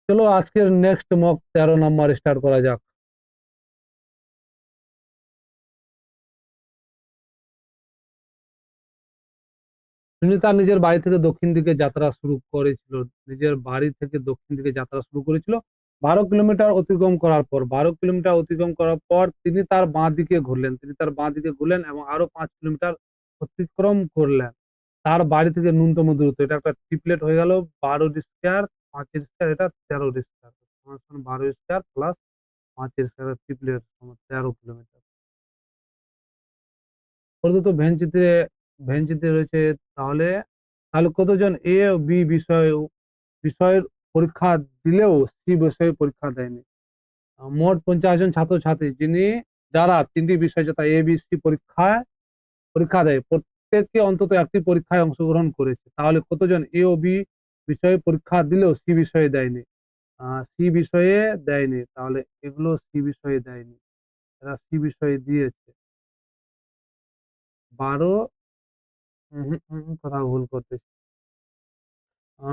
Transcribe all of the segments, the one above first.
চলো আজকের next mock 13 নম্বর start করা যাক। সুনিতা নিজের বাড়ি থেকে দক্ষিণ দিকে যাত্রা শুরু করেছিল। নিজের বাড়ি থেকে দক্ষিণ দিকে যাত্রা শুরু করেছিল 12 কিলোমিটার অতিক্রম করার পর। 12 কিলোমিটার অতিক্রম করার পর তিনি তার বাঁ দিকে ঘুরলেন এবং আরো 5 কিলোমিটার অতিক্রম করলেন। তার বাড়ি থেকে ন্যূনতম দূরত্ব, এটা একটা ট্রিপলেট হয়ে গেল। 12 স্কয়ার, 5 স্কয়ার, এটা 13 square. 12 square plus 5 square triplet 13 kilometre. প্রদত্ত ভ্যানচিত্রে রয়েছে। তাহলে তাহলে কতজন এ ও বি বিষয়ের পরীক্ষা দিলেও সি বিষয়ে পরীক্ষা দেয়নি? মোট 50 জন ছাত্রছাত্রী যারা 3টি বিষয় যথা এ বি সি পরীক্ষা দেয়, প্রত্যেকে অন্তত একটি পরীক্ষায় অংশগ্রহণ করেছে। তাহলে কতজন এ ও বি বিষয়ে পরীক্ষা দিলেও সি বিষয়ে দেয়নি? সি বিষয়ে দেয়নি, তাহলে এগুলো সি বিষয়ে দেয়নি, এরা সি বিষয়ে দিয়েছে 12। কথা ভুল করতেছি।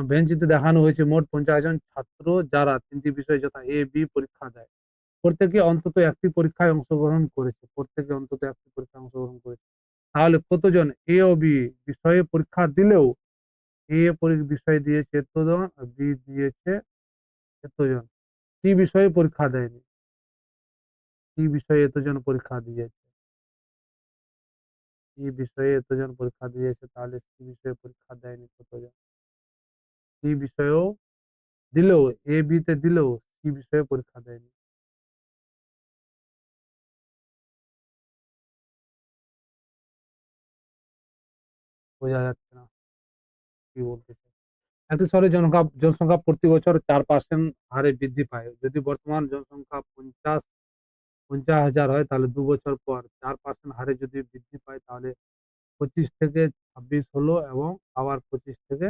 ভ্যানচিত্রে দেখানো হয়েছে মোট 50 জন ছাত্র যারা 3টি বিষয় যথা এ বি পরীক্ষা দেয়, প্রত্যেকে অন্তত একটি পরীক্ষায় অংশগ্রহণ করেছে। প্রত্যেকে অন্তত একটি পরীক্ষায় অংশগ্রহণ করেছে। তাহলে কতজন এ ও বি বিষয়ে পরীক্ষা দিলেও বিষয় দিয়েছে এতজন, আর বি দিয়েছে এতজন, সি বিষয়ে পরীক্ষা দেয়নি। সি বিষয়ে এতজন পরীক্ষা দিয়েছে, সি বিষয়ে এতজন পরীক্ষা দিয়েছে, তাহলে সি বিষয়ে পরীক্ষা দেয়নি কতজন? সি বিষয়েও দিলেও, এ বি তে দিলেও সি বিষয়ে পরীক্ষা দেয়নি। বোঝা যাচ্ছে না কি বলতেছে। একটি শহরের জনসংখ্যা প্রতি বছর 4% হারে বৃদ্ধি পায়। যদি বর্তমান জনসংখ্যা 50 হাজার হয়, তাহলে 2 বছর পর 4% হারে যদি বৃদ্ধি পায়, তাহলে 25 থেকে 26 হলো এবং আবার 25 থেকে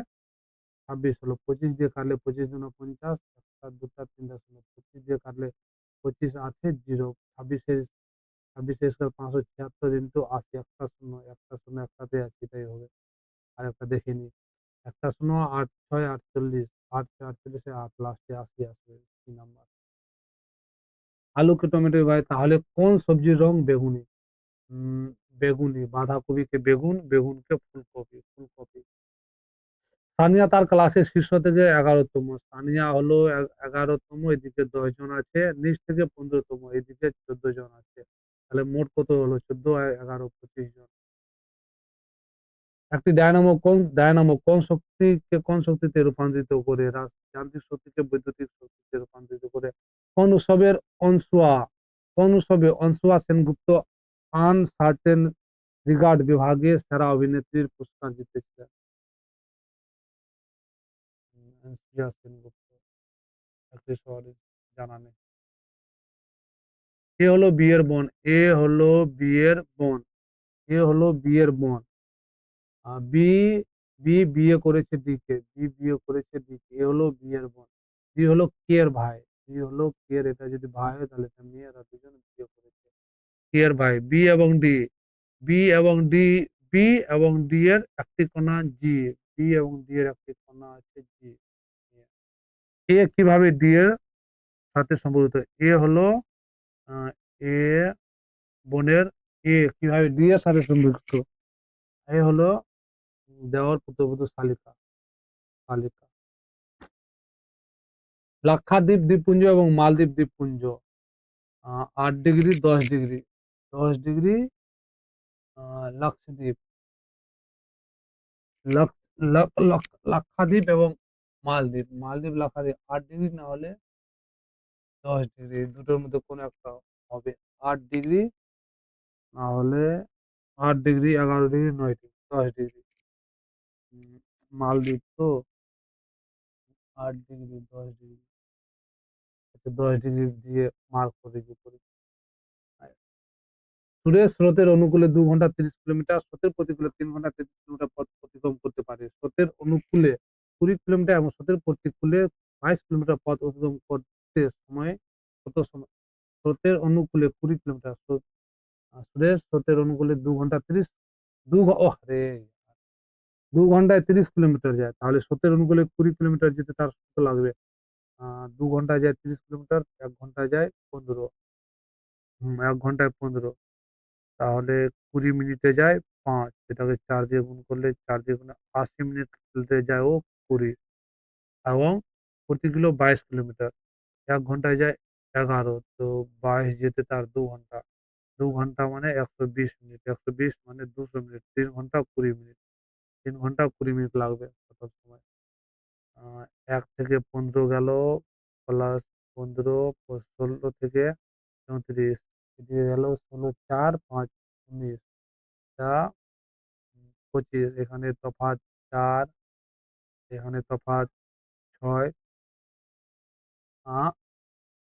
26 হলো। 25 দিয়ে কাটলে 25 দুগুণে 50, একটা দুটা তিনটা শূন্য, 25 দিয়ে কাটলে 25 8 জিরো, 26 স্কয়ার 576 ইন্টু 80, একটা শূন্য একটাতে আছে, এটাই হবে। আর একটা দেখে নি, একটা শূন্য 8 6 48, 8 6 48, 8 লাস্টে 80 আসবে। কি নাম্বার? আলুকে টমেটো ভাই, তাহলে কোন সবজির রং বেগুনি? উম, বেগুনি। বাঁধাকপিকে বেগুন, বেগুনকে ফুলকপি, ফুলকপি। সানিয়া তার ক্লাসের শীর্ষ থেকে 11তম। সানিয়া হলো 11তম, এদিকে 10 জন আছে, নিচ থেকে 15তম, এদিকে 14 জন আছে। তাহলে মোট কত হলো? 14 আর 11, 25 জন। একটি ডায়নামো কোন শক্তিতে রূপান্তরিত করে? যান্ত্রিক শক্তিকে বৈদ্যুতিক শক্তিতে রূপান্তরিত করে। কোন উৎসবের অনসুয়া কোন উৎসবে অনসুয়া সেনগুপ্ত আনসার্টেন রিগার্ড বিভাগে সেরা অভিনেত্রীর পুরস্কার জিতেছিলেন? অনসুয়া সেনগুপ্ত, একটি শহরে, জানা নেই। এ হলো বিয়ের বোন, এ হলো বিয়ের বোন, এ হলো বিয়ের বোন। বি বি বিয়ে করেছে ডিকে, বি বিয়ে করেছে ডিকে, এ হলো বিয়ের বোন। বি হলো কে এর ভাই, বি হলো কে এর, এটা যদি ভাই হয় তাহলে এটা মেয়ে, এরা দুজন বিয়ে করেছে। কে এর ভাই। বি এবং ডি বি এবং ডি এর একটি কণা জি, বি এবং ডি এর একটি কণা আছে জি। এ কিভাবে ডি এর সাথে সম্পর্কিত? এ হলো আহ, এ বোনের, এ কিভাবে ডি এর সাথে সম্পর্কিত? এ হলো দেওয়ার পুত্রবধূ শালিকা, শালিকা। লাক্ষাদ্বীপ দ্বীপপুঞ্জ এবং মালদ্বীপ দ্বীপপুঞ্জ 8 degree, 10 degree, 10 degree. Lakshadweep, Lakshadweep এবং মালদ্বীপ, লাক্ষাদ্বীপ 8 ডিগ্রি না হলে 10 ডিগ্রি, দুটোর মধ্যে কোনো একটা হবে। 8 ডিগ্রি না হলে 8 ডিগ্রি, 11 ডিগ্রি, 9 ডিগ্রি, 10 ডিগ্রি। মালদ্বীপ তো 8 ডিগ্রি, 10 ডিগ্রি, 10 ডিগ্রি দিয়ে মার্ক করে দিই। সূর্যের স্রোতের অনুকূলে 2 ঘন্টা 30 কিলোমিটার, স্রোতের প্রতিকূলে 3 ঘন্টা 33 কিলোমিটার পথ অতিক্রম করতে পারে। স্রোতের অনুকূলে 20 কিলোমিটার এবং স্রোতের প্রতিকূলে 22 কিলোমিটার পথ অতিক্রম করতে সময় কত সময়? স্রোতের অনুকূলে 20 কিলোমিটার, সুরেশ স্রোতের অনুকূলে 2 ঘন্টা 30, রে 2 ঘন্টায় 30 কিলোমিটার যায়, তাহলে স্রোতের অনুকূলে 20 কিলোমিটার যেতে তার কত লাগবে? 2 ঘন্টায় যায় 30 কিলোমিটার, 1 ঘন্টায় যায় 15। 1 ঘন্টায় 15, তাহলে 20 মিনিটে যায় 5, এটাকে 4 দিয়ে গুণ করলে 4 দিয়ে গুণে 80 মিনিটে যায় ও 20, এবং প্রতি কিলো 22 কিলোমিটার। ১ ঘন্টায় যায় 11, তো 22 যেতে তার ২ ঘন্টা। ২ ঘন্টা মানে ১২০ মিনিট। ১২০ মানে ২০০ মিনিট। ৩ ঘন্টা ২০ মিনিট। ৩ ঘন্টা ২০ মিনিট লাগবে আসার সময়। আ ১ থেকে ১৫ গেল, প্লাস ১৫ ১৬ থেকে ৩৪, এদিকে গেল ১৬, ৪, ৫, ১৯, টা ২৫, এখানে তফাৎ ৪, এখানে তফাৎ ৬, আ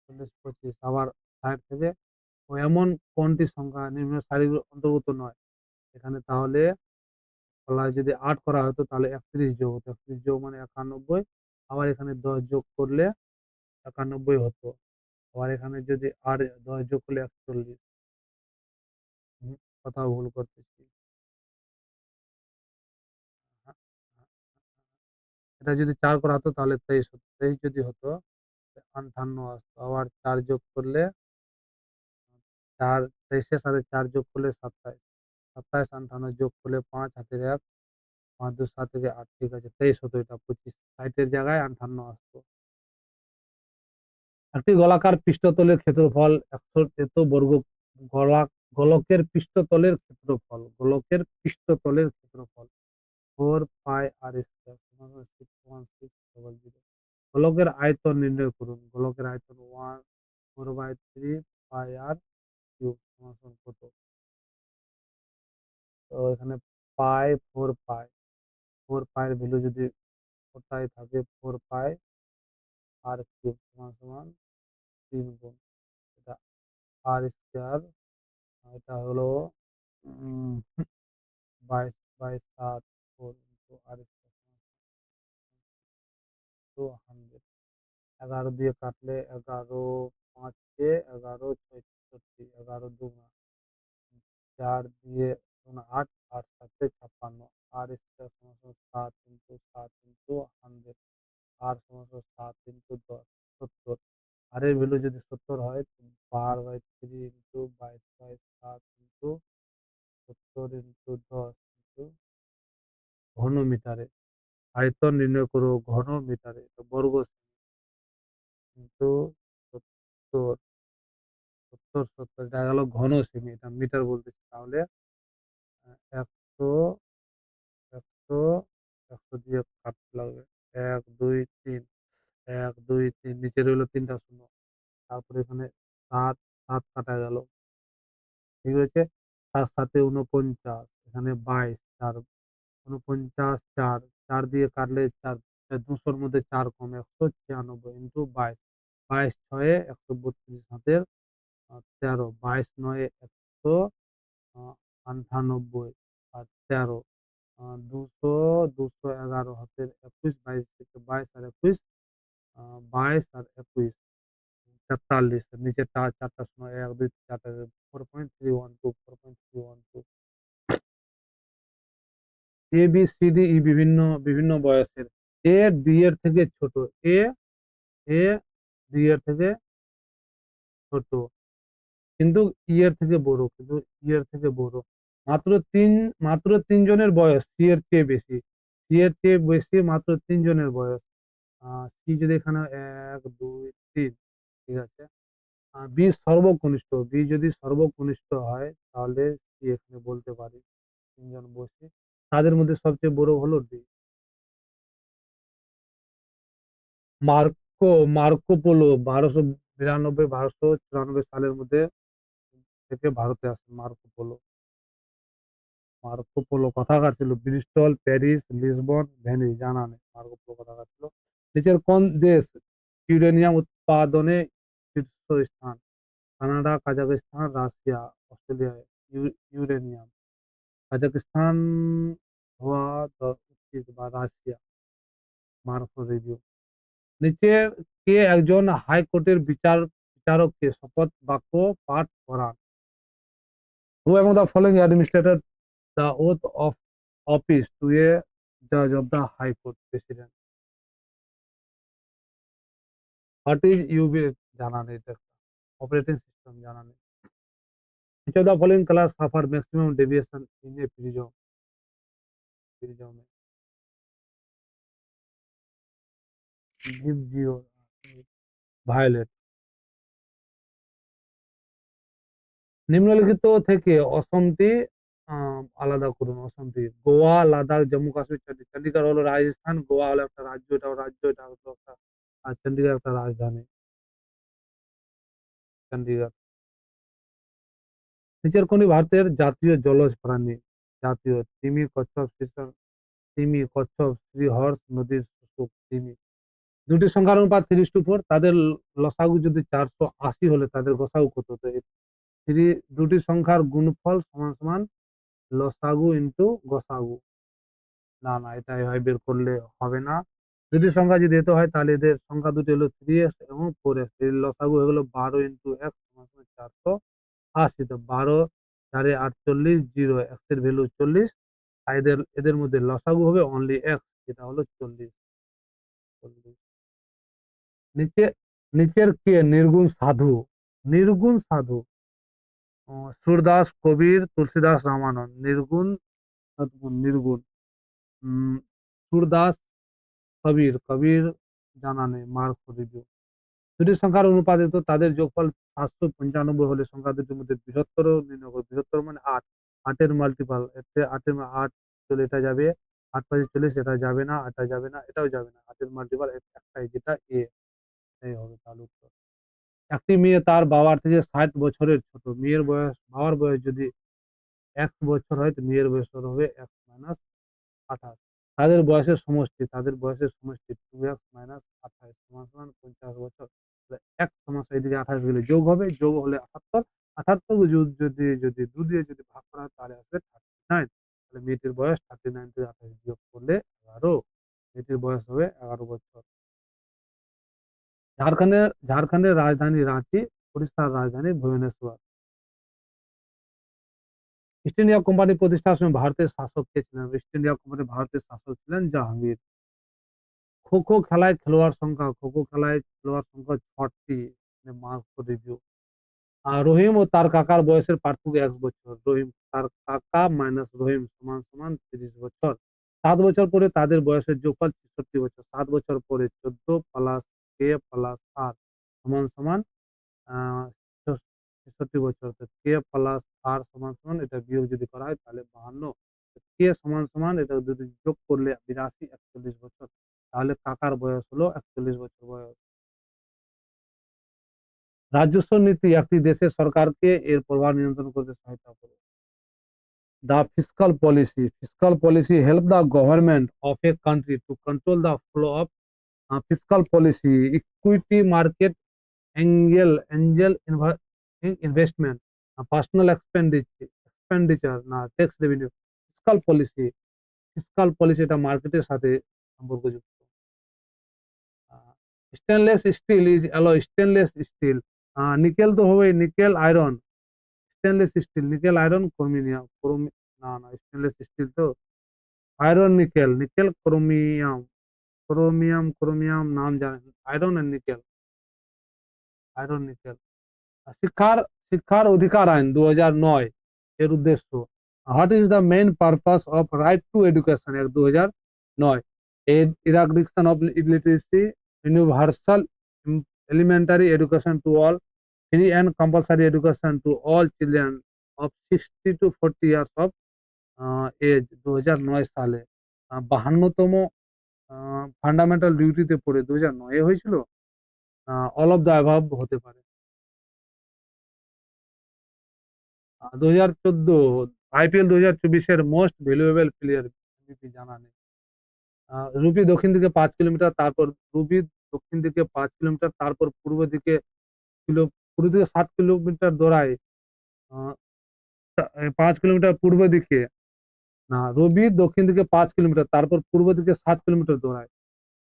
৪০, ২৫, আবার ৬০ থেকে ও এমন কোনটি সংখ্যা নিম্ন সারির অন্তর্গত নয়? এখানে তাহলে বলা হয় যদি ৮ করা হতো তাহলে ৩১ যোগ হতো। ৩১ যোগ মানে ৯১, আবার এখানে ১০ যোগ করলে ৯১ হতো। আবার এখানে যদি আর ১০ যোগ করলে ৪১। হুম, কোথাও ভুল করতেছি। আ আ এটা যদি ৪ করা হতো তাহলে ২৩ হতো। ২৩ যদি হতো ৫৮ আসতো। আবার ৪ যোগ করলে ৪, ২৩ এর সাথে ৪ যোগ করলে ২৭। ২৭, ৫৮ যোগ করলে ৫ হাতের ১, ৫ দু ৭ থেকে ৮, ঠিক আছে। ২৩ হতো এটা, ২৫, ৬০ এর জায়গায় ৫৮ আসতো। একটি গোলাকার পৃষ্ঠতলের ক্ষেত্রফল ১০০ এত বর্গ গলা গোলকের পৃষ্ঠতলের ক্ষেত্রফল। গোলকের পৃষ্ঠতলের ক্ষেত্রফল 4 পাই আর স্কয়ার সমান 61600। গোলকের আয়তন নির্ণয় করুন। গোলকের আয়তন 4/3 পাই আর কিউব সমান সমান কত? তো এখানে পাই 4 পাই। 4 পাই এর ভ্যালু যদি কোথায় থাকে, 4 পাই আর কিউব সমান সমান ৩ গুণ এটা আর স্কয়ার, এটা হলো উম 22/7 4 ইনটু আর স্কয়ার টু 100। 11 দিয়ে কাটলে 11 5 11 6 64, 11 দুগুণা 4 দিয়ে 8, 8 7 56, আর স্কয়ার সমান সমান 7 ইনটু 7 ইনটু 100, আর সমান সমান 7 ইনটু 10 70। আর এর ভ্যালু যদি 70 হয়, 12/3 ইনটু 22/7 ইনটু 70 ইনটু 10 ইনটু ঘনমিটারে। আয়তন নির্ণয় করো ঘনমিটারে। তো বর্গ ইনটু 70, 70, 70, এটা গেল ঘন সেমি, এটা মিটার বলতেছি। তাহলে ১০০, ১০০, ১০০ দিয়ে কাটতে লাগবে। ১, ২, ৩, ১, ২, ৩, নিচে রইল ৩ টা শূন্য। তারপরে এখানে ৭, ৭ কাটা গেল। ঠিক আছে? ৭ ৭ ৪৯, এখানে ২২, ৪, ৪৯, ৪, ৪ দিয়ে কাটলে ৪, ২০০ র মধ্যে ৪ কম, ১৯৬ ইনটু ২২। ২২ ৬ ১৩২, হাতের ১৩, ২২ ৯ ১০০, ৯৮ আর ১৩, ২০০, ২১১, হাতের ২১, ২২ থেকে ২২ আর ২১, ২২ আর ২১, ৪৪, নিচে ৪, ৪ টা শূন্য, ১ ২ ৪ টা 4.312, 4.312। A B C D E বিভিন্ন বিভিন্ন বয়সের। এ ডি এর থেকে ছোট। এ এ ডি এর থেকে ছোট। কিন্তু ই এর থেকে বড়, কিন্তু ই এর থেকে বড়। মাত্র ৩, মাত্র ৩ জনের বয়স সি এর চেয়ে বেশি। সি এর চেয়ে বেশি মাত্র ৩ জনের বয়স। সি যদি এখানে ১ ২ ৩, ঠিক আছে? বি সর্বকনিষ্ঠ। বি যদি সর্বকনিষ্ঠ হয় তাহলে সি এখানে বলতে পারি ৩ জন বসে। তাদের মধ্যে সবচেয়ে বড় হলো ডি। মার্কো মার্কো পোলো ১২৯২ ১২৯৪ সালের মধ্যে থেকে ভারতে আসেন মার্কো পোলো। মার্কো পোলো কোথাকার ছিল? ব্রিস্টল, প্যারিস, লিসবন, ভেনিস, জানা নেই মার্কো পোলো কোথাকার ছিল। নিচের কোন দেশ ইউরেনিয়াম উৎপাদনে শীর্ষস্থান? Canada, Kazakhstan, Russia, Australia. Uranium Kazakhstan হওয়া উচিত, বা রাশিয়া। Marco review. নিচের কে একজন হাইকোর্টের বিচারককে শপথ বাক্য পাঠ করান? Who among the following administrator the oath of office to a জাজ of the high court? President. What is ইউবি জানা নেই, এটা অপারেটিং সিস্টেম জানা নেই। Which of the following colors suffer maximum deviation in a prism? Prism gives you violet. নিম্নলিখিত থেকে অসমটি আলাদা করুন। অসমটি গোয়া, লাদাখ, জম্মু কাশ্মীর, চণ্ডীগড়। চণ্ডীগড় হলো রাজস্থান, গোয়া হলো একটা রাজ্য, এটাও রাজ্য, এটা হলো একটা, আর চণ্ডীগড় একটা রাজধানী, চণ্ডীগড়। নিচের কোনটি ভারতের জাতীয় জলজ প্রাণী? জাতীয় তিমি, কচ্ছপ, তিমি, কচ্ছপ, শ্রীহর্ষ, নদীর শুশুক, তিমি। দুটি সংখ্যার অনুপাত 3:4, তাদের লসাগু যদি 480 হলে তাদের গসাগু কত হতো? দুটি সংখ্যার গুণফল সমান সমান লসাগু ইন্টু গসাগু। না না, এটা এভাবে বের করলে হবে না। দুটি সংখ্যা যদি এত হয় তাহলে এদের সংখ্যা দুটি হলো 3x এবং 4x, এর লসাগু হয়ে গেল 12 ইন্টু x সমান সমান 480। তো 12 4 48, 0 x এর ভ্যালু 40, আর এদের এদের মধ্যে লসাগু হবে অনলি x, যেটা হলো 40। নিচে নিচের কে নির্গুণ সাধু? নির্গুণ সাধু সুরদাস, কবির, তুলসীদাস, রামানন্দ। নির্গুণ নির্গুণ সুরদাস, কবির। কবির জানা নেই, মার্ক রিভিউ। দুটি সংখ্যার অনুপাতিত তাদের যোগফল 795 হলে সংখ্যা দুটির মধ্যে বৃহত্তর নির্ণয় করো। বৃহত্তর মানে 8, 8 এর মাল্টিপাল, 8 এর 8 চলে এটা যাবে, 8 5 40, এটা যাবে না, এটা যাবে না, এটাও যাবে না। 8 এর মাল্টিপাল একটাই, যেটা এ, এই হবে তাহলে উত্তর। একটি মেয়ে তার বাবার থেকে 60 বছরের ছোট। মেয়ের বয়স, বাবার বয়স যদি 1 বছর হয় তো মেয়ের বয়স হবে 1 মাইনাস 28। তাদের বয়সের সমষ্টি, তাদের বয়সের সমষ্টি 2x মাইনাস 28 সমান সমান 50 বছর। এক সমস্যা এদিকে 28 গেলে যোগ হবে, যোগ হলে 78, 78 যদি 2 দিয়ে যদি ভাগ করা হয় তাহলে আসবে 39। তাহলে মেয়েটির বয়স 39 থেকে 28 বিয়োগ করলে 11, মেয়েটির বয়স হবে 11 বছর। ঝাড়খণ্ডের রাজধানী রাঁচি, উড়িষ্যার রাজধানী ভুবনেশ্বর। ইস্ট ইন্ডিয়া কোম্পানি প্রতিষ্ঠার সময় ভারতের শাসক কে ছিলেন? ইস্ট ইন্ডিয়া কোম্পানি ভারতের শাসক ছিলেন জাহাঙ্গীর। খো খো খেলায় খেলোয়াড় সংখ্যা, খো খো খেলায় খেলোয়াড় সংখ্যা 6টি। Mark review. রহিম ও তার কাকার বয়সের পার্থক্য 1 বছর। রহিম তার কাকা মাইনাস রহিম সমান সমান 30 বছর। 7 বছর পরে তাদের বয়সের যোগফল 63 বছর। 7 বছর পরে 14 প্লাস কে প্লাস আর সমান সমান 63 বছর। কে প্লাস আর সমান সমান, এটা বিয়োগ যদি করা হয় তাহলে 52। কে সমান সমান এটা যদি যোগ করলে 82, 41 বছর। তাহলে কাকার বয়স হলো 41 বছর বয়স। রাজস্ব নীতি একটি দেশের সরকারকে এর প্রভাব নিয়ন্ত্রণ করতে সহায়তা করে। The fiscal policy help the government of a country to control the flow of fiscal policy, equity market, angel investment, personal expenditure, না tax revenue। fiscal policy এটা মার্কেটের সাথে সম্পর্কযুক্ত। Stainless steel is alloy, stainless steel nickel তো হবে, nickel iron, stainless steel, nickel iron, chromium, না না, stainless steel তো iron, nickel, nickel, chromium, chromium নাম জানেন, iron and nickel, iron nickel. শিক্ষার শিক্ষার অধিকার আইন 2009 এর উদ্দেশ্য। What is the main purpose of right to education act 2009? Eradication of illiteracy, universal elementary education to all, free and compulsory education to all children of 60 to 40 years of age 2009 সালে। 52তম fundamental ডিউটিতে পড়ে 2009 হয়েছিল। All of the above হতে পারে। 2014 IPL 2024 most valuable player জানা নেই। Ruby দক্ষিণ দিকে 5 কিলোমিটার, তারপর রুবি দক্ষিণ দিকে 5 কিলোমিটার, তারপর পূর্ব দিকে 60 কিলোমিটার দৌড়ায়। 5 কিলোমিটার পূর্ব দিকে, না, রবি দক্ষিণ দিকে 5 কিলোমিটার, তারপর পূর্ব দিকে 7 কিলোমিটার দৌড়ায়।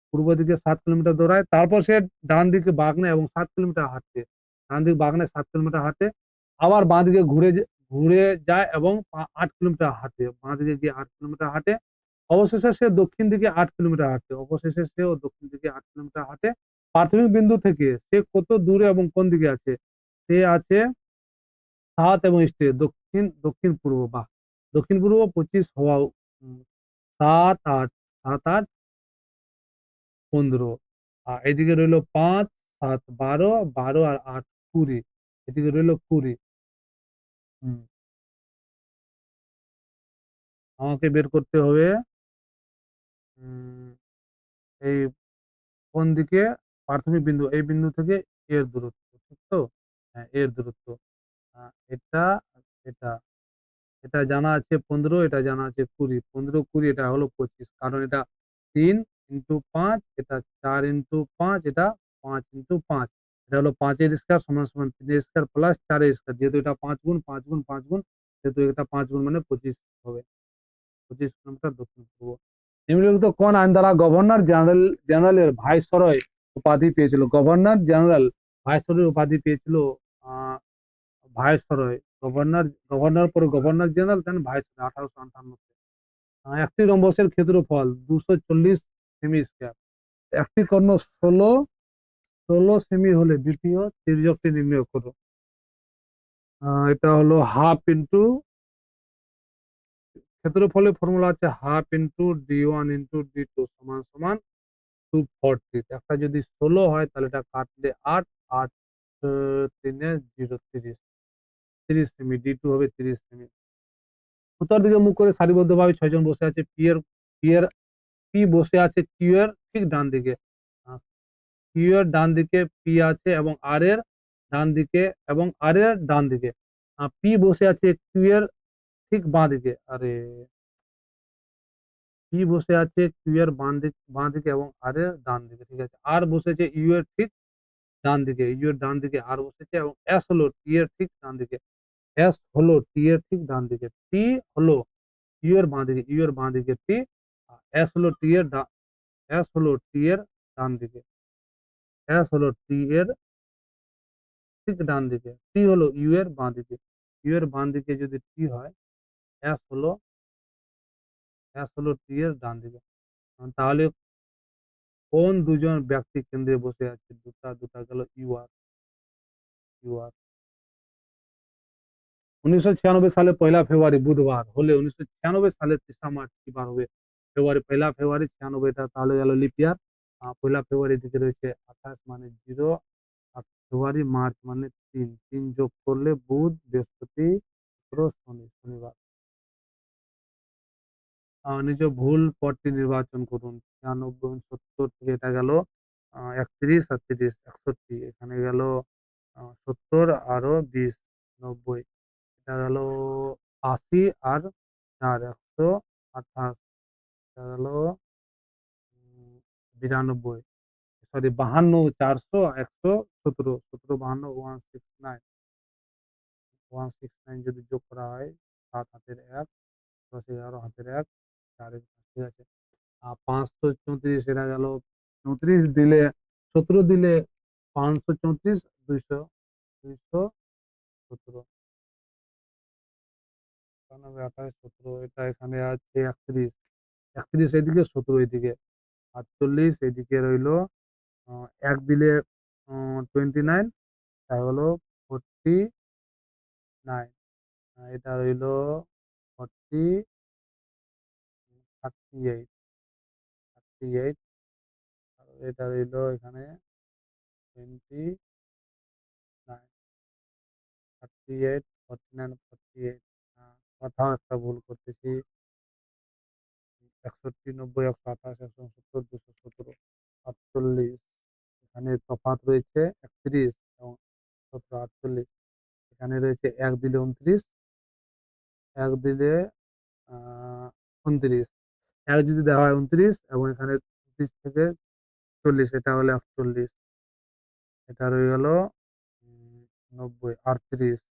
পূর্ব দিকে 7 কিলোমিটার দৌড়ায়, তারপর সে ডান দিকে বাঁক নেয় এবং 7 কিলোমিটার হাঁটে। ডান দিকে বাঁক নেয়, 7 কিলোমিটার হাঁটে, আবার বাঁ দিকে ঘুরে যায় এবং 8 কিলোমিটার হাঁটে। বাঁ দিকে গিয়ে 8 কিলোমিটার হাঁটে। অবশেষে সে দক্ষিণ দিকে 8 কিলোমিটার হাঁটে। অবশেষে সেও দক্ষিণ দিকে 8 কিলোমিটার হাঁটে প্রাথমিক বিন্দু থেকে সে কত দূরে এবং কোন দিকে আছে? সে আছে 7 এবং ইস্টে দক্ষিণ দক্ষিণ পূর্ব বা দক্ষিণ পূর্ব 25 হওয়া 7 8 7 8 15 আর এদিকে রইল 5 7 12 12 আর 8 20 এদিকে রইল 20। হুম, আমাকে বের করতে হবে উম, এই কোন দিকে প্রাথমিক বিন্দু এই বিন্দু থেকে এর দূরত্ব ঠিক তো? হ্যাঁ এর দূরত্ব এটা এটা এটা জানা আছে 15 এটা জানা আছে 20 15 20 এটা হলো 25 কারণ এটা 3 ইন্টু 5 এটা 4 ইন্টু 5 এটা 5 ইন্টু 5 এটা হলো 5 এর স্কয়ার সমান সমান 3 এর স্কয়ার প্লাস 4 এর স্কয়ার যেহেতু এটা 5 গুণ 5 গুণ 5 গুণ যেহেতু এটা 5 গুণ মানে 25 হবে 25 কিলোমিটার দক্ষিণ পূর্ব। নিম্নলিখিত কোন আইন দ্বারা গভর্নর জেনারেল জেনারেলের ভাইসরয় উপাধি পেয়েছিল? গভর্নর জেনারেল ভাইসরয় উপাধি পেয়েছিল আহ ভাইসরয় গভর্নর গভর্নর পরে গভর্নর জেনারেল দেন ভাইসরয় 1858। একটি রম্বসের ক্ষেত্রফল 240 সেমি স্কয়ার। একটি কর্ণ 16 সেমি হলে দ্বিতীয় তির্যকটি নির্ণয় করো। এটা হলো হাফ ইন্টু ক্ষেত্রফলের ফর্মুলা আছে half into d1 into d2 সমান সমান 240। একটা যদি 16 হয় তাহলে এটা কাটলে 8 8 3 0 30 30 সেমি d2 হবে 30 সেমি। উত্তর দিকে মুখ করে সারিবদ্ধভাবে 6 জন বসে আছে। পি বসে আছে কিউ এর ঠিক ডান দিকে। কিউ এর ডান দিকে পি আছে এবং আর এর ডান দিকে এবং আর এর ডান দিকে। পি বসে আছে কিউ এর ঠিক বাঁ দিকে। আরে পি বসে আছে কিউ এর বাঁ দিকে এবং আর এর ডান দিকে ঠিক আছে। আর বসেছে ইউ এর ঠিক ডান দিকে, ইউ এর ডান দিকে আর বসেছে এবং এস হলো টি এর ঠিক ডান দিকে। এস হলো টি এর ঠিক ডান দিকে। টি হলো ইউ এর বাঁ দিকে, ইউ এর বাঁ দিকে টি। এস হলো টি এর এস হলো টি এর ডান দিকে। এস হলো টি এর ঠিক ডান দিকে। টি হলো ইউ এর বাঁ দিকে। ইউ এর বাঁ দিকে যদি টি হয়, এস হলো টি এর ডান দিকে। তাহলে কোন দুজন ব্যক্তি কেন্দ্রে বসে আছে? দুটা গেল ইউ আর ইউ আর। 1996 সালে 1 ফেব্রুয়ারি বুধবার হলে 1996 সালে 3 মার্চ কি বার হবে? ফেব্রুয়ারি 1 ফেব্রুয়ারি 96 টা তাহলে গেল লিপ ইয়ার। 1 ফেব্রুয়ারি দিকে রয়েছে 28 মানে 0 আর ফেব্রুয়ারি মার্চ মানে 3 3 যোগ করলে বুধ বৃহস্পতি শুক্র শনি শনিবার। নিজ ভুল পদটি নির্বাচন করুন। 96 70 থেকে এটা গেল 31 আর 30 61 এখানে গেল 70 আরো 20 90 এটা গেল 80 আর 4 128 এটা গেল 92 সরি 52 400 117 17 52 169 169 যদি যোগ করা হয় 7 হাতের 1 10 11 হাতের 1 4 এর ঠিক আছে। 534 এটা গেল 34 দিলে 17 দিলে 534 200 217 91 28 17 এটা এখানে আছে 31 31 এদিকে 17 এদিকে 48 এদিকে রইলো 1 দিলে 29 তাই হলো 49 এটা রইলো 40 38 38 এটা রইলো এখানে 29 38 49 48 কোথাও একটা ভুল করতেছি 61 90 128 169 217 48 এখানে তফাৎ রয়েছে 31 এবং 17 48 এখানে রয়েছে 1 দিলে 29 1 দিলে 29 1 যদি দেওয়া হয় 29 এবং এখানে 30 থেকে 40 এটা হলো 41 এটা রয়ে গেল 90 38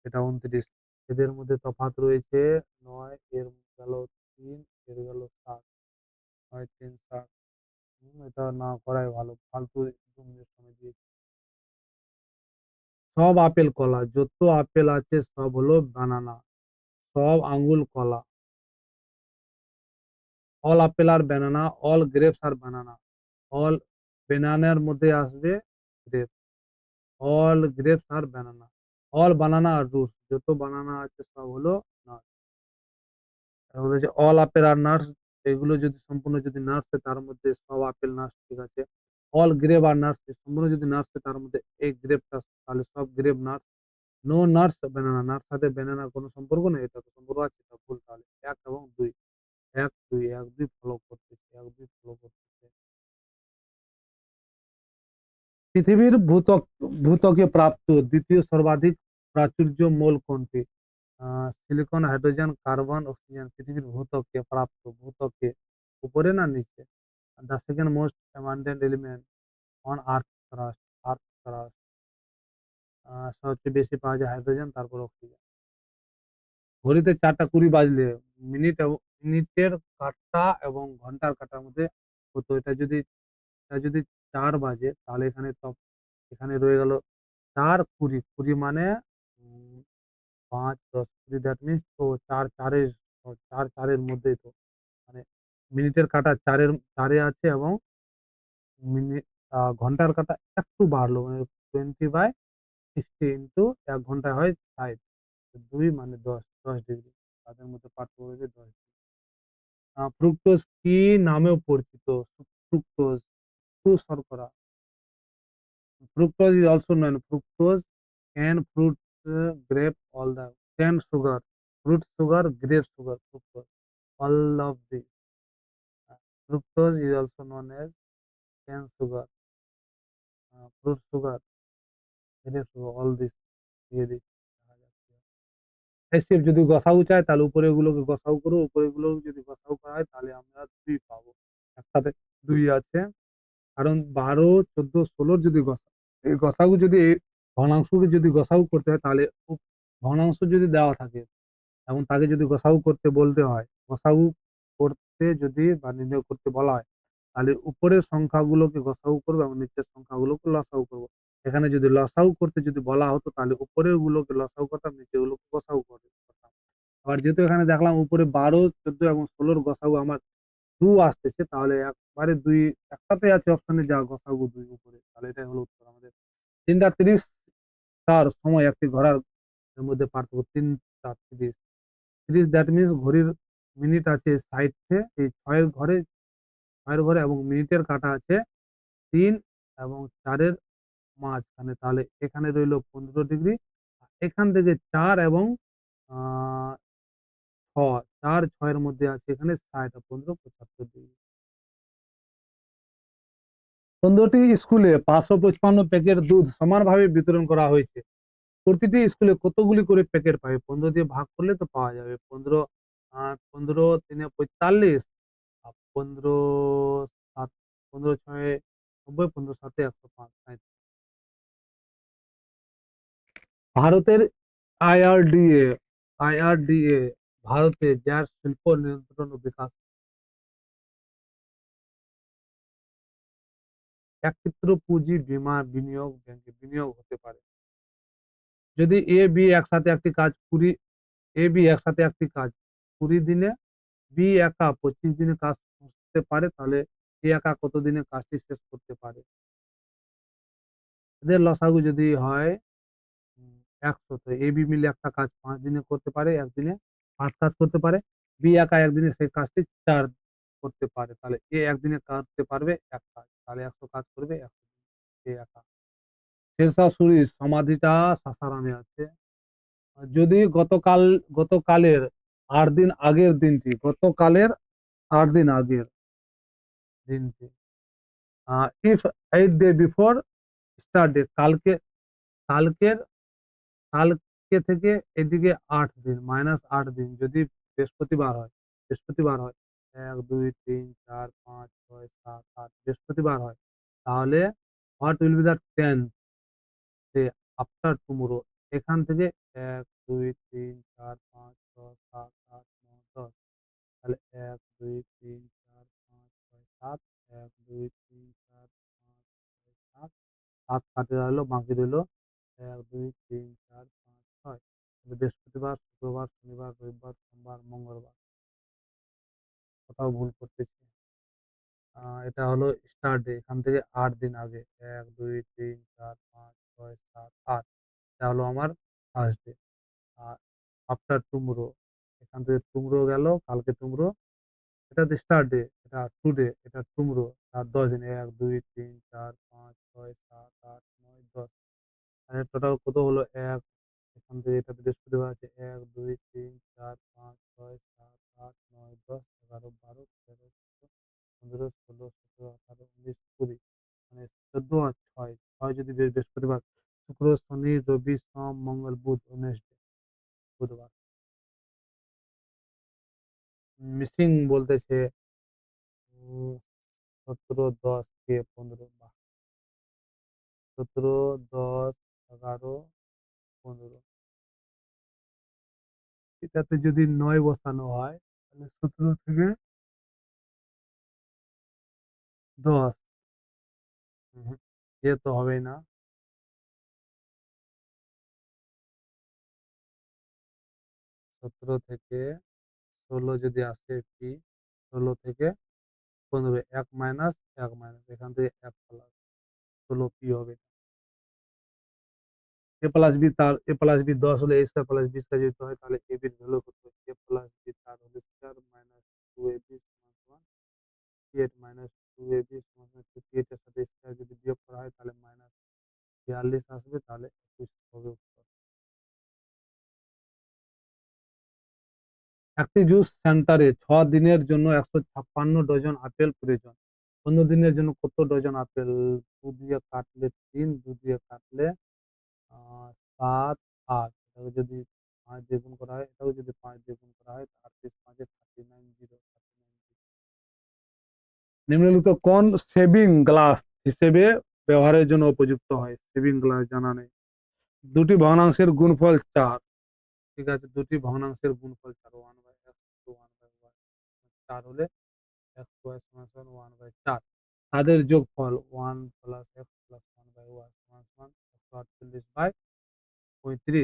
এটা 29 এদের মধ্যে তফাৎ রয়েছে 9 এর গেল 3 এর গেল 7 9 3 7 এটা না করাই ভালো ফালতু জমির সময় দিয়েছি। সব আপেল কলা যত আপেল আছে সব হলো বানানা সব আঙ্গুল কলা all apple are banana all grapes are banana all ব্যানানার মধ্যে আসবে গ্রেপ। অল গ্রেপস আর ব্যানানা। অল বানানা আর রুটস। যত বানানা আছে সব হলো নাট। তারপরে হচ্ছে অল আপেল আর নাটস। এগুলো যদি সম্পূর্ণ যদি নাটস হয় তার মধ্যে সব আপেল নাটস ঠিক আছে। অল গ্রেপ আর নাটস সম্পূর্ণ যদি নাটস হয় তার মধ্যে এই গ্রেপটা তাহলে সব grape nuts. No nuts banana. Nuts সাথে ব্যানানার কোনো সম্পর্ক নেই। এটা তো সম্পর্ক আছে এটা ভুল তাহলে ১ এবং ২। ১, ২, ১, ২ ফলো করতেছে। ১, ২ ফলো করতেছে। পৃথিবীর ভূত্বকে প্রাপ্ত দ্বিতীয় সর্বাধিক প্রাচুর্য মৌল কোনটি? Silicon, hydrogen, carbon, oxygen. পৃথিবীর ভূত্বকে প্রাপ্ত ভূত্বকে উপরে না নিচে? The second most abundant element on earth crust. Earth crust সবচেয়ে বেশি পাওয়া যায় হাইড্রোজেন তারপর অক্সিজেন। ঘড়িতে ৪টা ২০ বাজলে মিনিটের কাঁটা এবং ঘন্টার কাঁটার মধ্যে হতো এটা যদি ৪ বাজে তাহলে এখানে রয়ে গেল ৪ ২০ ২০ মানে ৫ ১০ ২০ দ্যাট মিনস তো ৪ ৪ এর মধ্যেই তো মানে মিনিটের কাঁটা ৪ এ আছে এবং মিনিট ঘন্টার কাঁটা একটু বাড়লো মানে 20/60 ইন্টু ১ ঘন্টায় হয় ৬০। ২ মানে ১০ ডিগ্রি। তাদের মধ্যে পার্থক্য হয়েছে ১০ ডিগ্রি। ফ্রুক্টোজ কি নামেও পরিচিত? ফ্রুক্টোজ, শর্করা। Fructose is also known fructose, cane fruit, grape, all the cane sugar, fruit sugar, grape sugar, fructose, all of these. Fructose is also known as cane sugar, fruit sugar, grape sugar, all this দিয়ে দিচ্ছি। Acid যদি গসাগু চায় তাহলে উপরে গুলোকে গসাগু করো, উপরে গুলো যদি গসাগু করা হয় তাহলে আমরা ২ পাবো। একসাথে ২ আছে। কারণ ১২, ১৪, ১৬ যদি এই গসাগু যদি ভগ্নাংশকে যদি গসাগু করতে হয় তাহলে ভগ্নাংশ যদি দেওয়া থাকে এবং তাকে যদি গসাগু করতে বলতে হয়, গসাগু করতে যদি বা নির্ণয় করতে বলা হয় তাহলে উপরের সংখ্যাগুলোকে গসাগু করবো এবং নিচের সংখ্যাগুলোকে লসাগু করবো। এখানে যদি লসাগু করতে যদি বলা হতো তাহলে উপরের গুলোকে লসাগু করতাম, নিচের গুলোকে গসাগু করতাম। আবার যেহেতু এখানে দেখলাম উপরে ১২, ১৪ এবং ১৬ গসাগু আমার ২ আসতেছে তাহলে একবারে ২ একটাতেই আছে অপশনে যা গসাগু ২ উপরে। তাহলে এটাই হলো উত্তর আমাদের। ৩টা ৩০ টার সময় একটি ঘোড়ার মধ্যে পার্থক্য ৩টা ৩০। ৩০ দ্যাট মিনস ঘড়ির মিনিট আছে ৬০ এই ৬ এর ঘরে এবং মিনিটের কাঁটা আছে ৩ এবং ৪ এর মাঝখানে। তাহলে এখানে রইল ১৫ ডিগ্রি। এখান থেকে ৪ এবং আ ৬ এর মধ্যে আছে এখানে ৬০ আর ১৫ ৭৫ ডিগ্রি। ১৫টি স্কুলে ৫৫৫ প্যাকেট দুধ সমানভাবে বিতরণ করা হয়েছে। প্রতিটি স্কুলে কতগুলি করে প্যাকেট পাবে? ১৫ দিয়ে ভাগ করলে তো পাওয়া যাবে। ১৫ ৩ এ ৪৫ আর ১৫ ৭ ১৫ ৬ ৯০ ১৫ ৭ ১০৫ ভারতের আইআরডিএ আইআরডিএ ভারতে গ্যাস শিল্প নিয়ন্ত্রণ ও বিকাশ একত্র পুঁজি বীমা বিনিয়োগ ব্যাংকে বিনিয়োগ হতে পারে। যদি এ বি একসাথে একটি কাজ ২০ এ বি একসাথে একটি কাজ ২০ দিনে, বি একা ২৫ দিনে কাজ করতে পারে তাহলে এ একা কত দিনে কাজটি শেষ করতে পারে? এদের লসাগু যদি হয় ১০০ তো এ বি মিলে একটা কাজ ৫ দিনে করতে পারে, ১ দিনে ৫ কাজ করতে পারে। বি একা ১ দিনে সেই কাজটি ৪ করতে পারে। তাহলে এ ১ দিনে করতে পারবে ১ কাজ। তাহলে ১০০ কাজ করবে ১০০ দিনে এ একা। শেরশাহ সূরির সমাধিটা সাসারামে আছে। যদি গতকালের ৮ দিন আগের দিনটি, গতকালের ৮ দিন আগের দিনটি। ইফ 8 ডে বিফোর স্টারডে কালকের কালকে থেকে এদিকে ৮ দিন -৮ দিন যদি বৃহস্পতিবার হয় ১, ২, ৩, ৪, ৫, ৬, ৭, ৮ বৃহস্পতিবার হয় তাহলে what will be the 10th day after tomorrow? এখান থেকে ১, ২, ৩, ৪, ৫, ৬, ৭, ৮, ৯, ১০ তাহলে ১, ২, ৩, ৪, ৫, ৬, ৭, ১, ২, ৩, ৪, ৫, ৬, ৭ ৭ কাটে রইল বাকি রইল ১, ২, ৩, ৪, ৫, ৬ বৃহস্পতিবার, শুক্রবার, শনিবার, রবিবার, সোমবার, মঙ্গলবার। কোথাও ভুল করতেছি। এটা হলো স্টার্ট ডে। এখান থেকে ৮ দিন আগে। ১, ২, ৩, ৪, ৫, ৬, ৭, ৮ এটা হলো আমার ফার্স্ট ডে। আর আফটার টুমরো এখান থেকে টুমরো গেল, কালকে টুমরো। এটা হচ্ছে স্টার্ট ডে, এটা টুডে, এটা টুমরো। আর ১০ দিন ১, ২, ৩, ৪, ৫, ৬, ৭, ৮, ৯, ১০ মানে টোটাল কত হলো ১ এখান থেকে এটা বৃহস্পতিবার আছে ১, ২, ৩, ৪, ৫, ৬, ৭, ৮, ৯, ১০, ১১, ১২, ১৩, ১৪, ১৫, ১৬, ১৭, ১৮, ১৯, ২০ মানে ১৪ আর ৬, ৬ যদি বৃহস্পতিবার, শুক্র, শনি, রবি, সোম, মঙ্গল, বুধ, ওয়েডনেসডে বুধবার। মিসিং বলতেছে উম ১৭, ১০ কে ১৫ বাহ! ১৭, ১০, ১১, ১৫ এটাতে যদি ৯ বসানো হয় তাহলে ১৭ থেকে ১০ উহু, এ তো হবেই না। ১৭ থেকে ১৬ যদি আসে পি ১৬ থেকে ১৫ ১ মাইনাস ১ মাইনাস এখান থেকে ১ প্লাস ১৬ পি হবে। এ প্লাস বি তার এ প্লাস বি ১০ হলে এ স্কয়ার প্লাস বি স্কয়ার যদি হয় তাহলে এ বির ভ্যালু কত? এ প্লাস বি তার হোল স্কয়ার মাইনাস 2ab সমান 38 মাইনাস 2ab সমান 58 এর সাথে স্কয়ার যদি বিয়োগ করা হয় তাহলে মাইনাস ৪২ আসবে তাহলে ২১ হবে উত্তর। একটি জুস সেন্টারে ৬ দিনের জন্য ১৫৬ ডজন আপেল প্রয়োজন। ১৫ দিনের জন্য কত ডজন আপেল? ২ দিয়ে কাটলে ৩, ২ দিয়ে কাটলে আ ৭, ৮ এটাকে যদি ৫ দিয়ে গুণ করা হয়, এটাও যদি ৫ দিয়ে গুণ করা হয়, ৮ × ৫ = ৩৯০ নিম্নলিখিত কোন শেভিং গ্লাস হিসেবে ব্যবহারের জন্য উপযুক্ত হয়? শেভিং গ্লাস জানা নেই। দুটি ভগ্নাংশের গুণফল ৪ ঠিক আছে, দুটি ভগ্নাংশের গুণফল ৪ 1/x 1/y ৪ হলে x² = 1/4 তাদের যোগফল 1 + x + 1/y = ১৪৮/৩৫ xy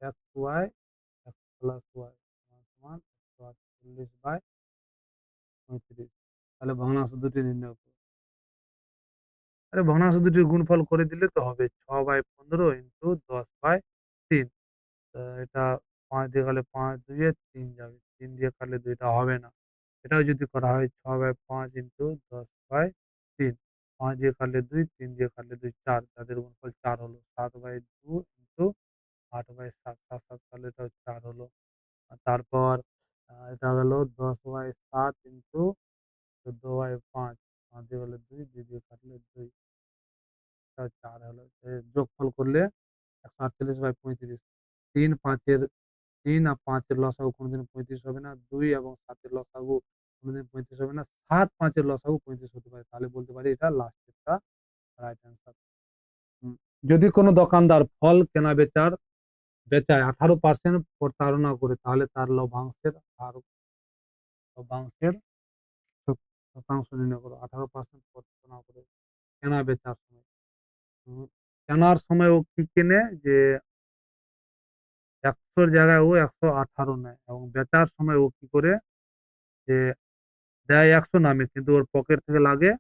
x + y = ১৪৮/৩৫ তাহলে ভগ্নাংশ দুটি নির্ণয় করুন। আরে ভগ্নাংশ দুটির গুণফল করে দিলে তো হবে ৬/১৫ ইন্টু ১০/৩ এটা ৫ দিয়ে গেলে ৫ ২ এ ৩ যাবে। ৩ দিয়ে কাটলে ২ টা হবে না। এটাও যদি করা হয় ৬/৫ ইন্টু ১০/৩ ৫ দিয়ে কাটলে ২, ৩ দিয়ে কাটলে ২, ৪ তাদের গুণফল ৪ হলো। ৭/২ ইন্টু ৮/৭ ৭, ৭ তাহলে এটাও ৪ হলো। আর তারপর এটা গেল ১০/৭ ইন্টু ১৪/৫ ৫ দিয়ে গেলে ২, ২ দিয়ে কাটলে ২ এটাও ৪ হলো। যোগফল করলে ১৪৮/৩৫ ৩, ৫ এর ৩ আর ৫ এর লসাগু কোনদিন ৩৫ হবে না। ২ এবং ৭ এর লসাগু কোনদিন ৩৫ হবে না। ৭, ৫ এর লসাগু ৩৫ হতে পারে। তাহলে বলতে পারি এটা লাস্টেরটা রাইট অ্যান্সার। হুম। যদি কোন দোকানদার ফল বেচায় ১৮% প্রতারণা করে তাহলে তার লভ্যাংশের শত শতাংশ নির্ণয় করো। ১৮% প্রতারণা করে কেনা-বেচার সময়। হুম, কেনার সময় ও কি কেনে যে ১০০ র জায়গায় ও ১১৮ নেয় এবং বেচার সময় ও কি করে যে দেয় ১০০ নামে কিন্তু ওর পকেট থেকে লাগে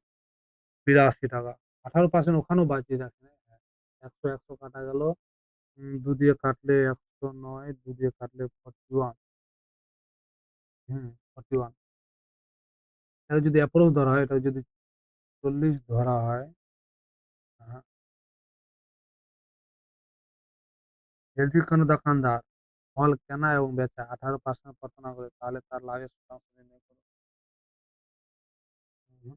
৳৮২ 18% ওখানেও বাঁচিয়ে রাখে। হ্যাঁ, ১০০, ১০০ কাটা গেল। ২ দিয়ে কাটলে ১০৯, ২ দিয়ে কাটলে 41 হুম, 41 এটাকে যদি অ্যাপ্রোচ ধরা হয়, এটাকে যদি ৪০ ধরা হয়, হ্যাঁ, যদি কোন দোকানদার ফল কেনা এবং বেচা ১৮% প্রতারণা করে তাহলে তার লাভের শতাংশ নির্ণয় করো। হুম,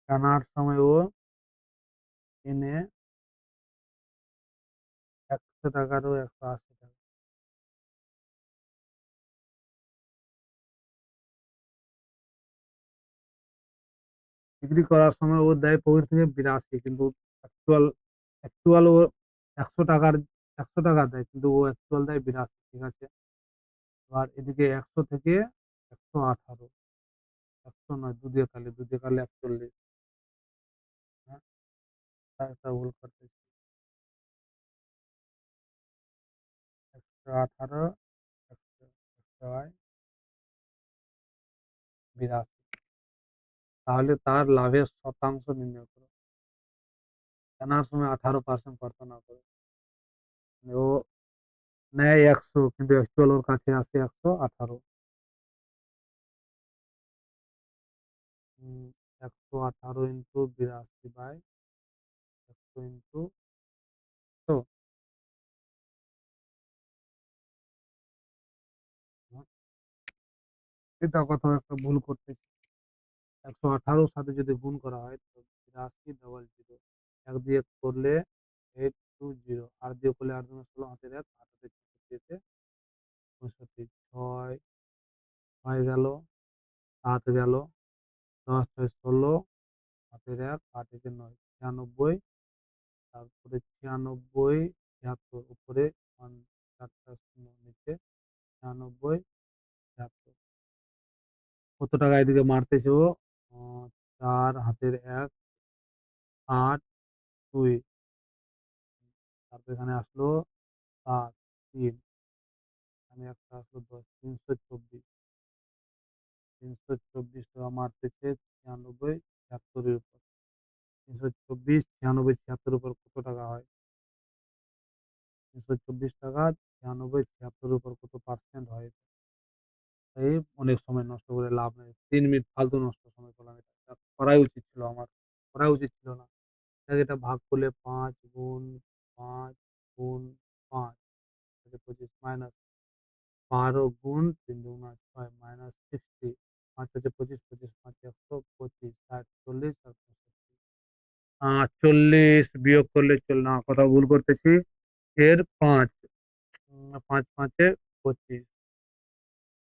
কেনার সময় ও কিনে ৳১০০ ও ৳১৮০ বিক্রি করার সময় ও দেয় পকেট থেকে ৮২ কিন্তু অ্যাকচুয়াল অ্যাকচুয়াল ও ৳১০০ ৳১০০ দেয় কিন্তু ও অ্যাকচুয়াল দেয় ৮২ ঠিক আছে? আর এদিকে ১০০ থেকে ১১৮ ১০০ নয় ২ দিয়ে কাটলে ২ দিয়ে কাটলে ৪১ হ্যাঁ? একটা ভুল করতেছি। ১১৮ ১০০ বাই 82। তাহলে তার লাভের শতাংশ নির্ণয় করো। কেনার সময় 18% প্রার্থনা করে। ও নেয় 100 কিন্তু অ্যাকচুয়াল ওর কাছে আসে 118। 118 ইন্টু 82/100 ইন্টু তো এটা কোথাও একটা ভুল করতেছি। 118 সাথে যদি গুণ করা হয় তো 8200 1 দিয়ে করলে 820 আর দিয়ে করলে 8 দুগুণে 16 হাতের 1 8 হাতে 64 65 6 6 গেল 7 গেল 10 6 16 হাতের 1 8 একে 9 96 তারপরে 96 76 উপরে 4টা শূন্য নিচে 96 76 কত টাকা এদিকে মারতেছে ও 4 হাতের 1 8 2 তারপর এখানে আসলো 7 3 এখানে একটা আসলো 10 324 টাকা মারতেছে 96 76 এর উপর 324 96 76 এর উপর কত টাকা হয় 324 টাকা 96 76 এর উপর কত পার্সেন্ট হয় এই অনেক সময় নষ্ট করে লাভ নেই 3 মিনিট ফালতু নষ্ট সময় করলাম এটা করাই উচিত ছিল আমার করা উচিত ছিল না এটা ভাগ করলে 5 গুণ 5 গুণ 5 25 মাইনাস 12 গুণ 3 দুগুণা 6 মাইনাস 60 5 হচ্ছে 25 25 5 125 60 40 আর 40 বিয়োগ করলে না কোথাও ভুল করতেছি এর 5 5 5 এ 25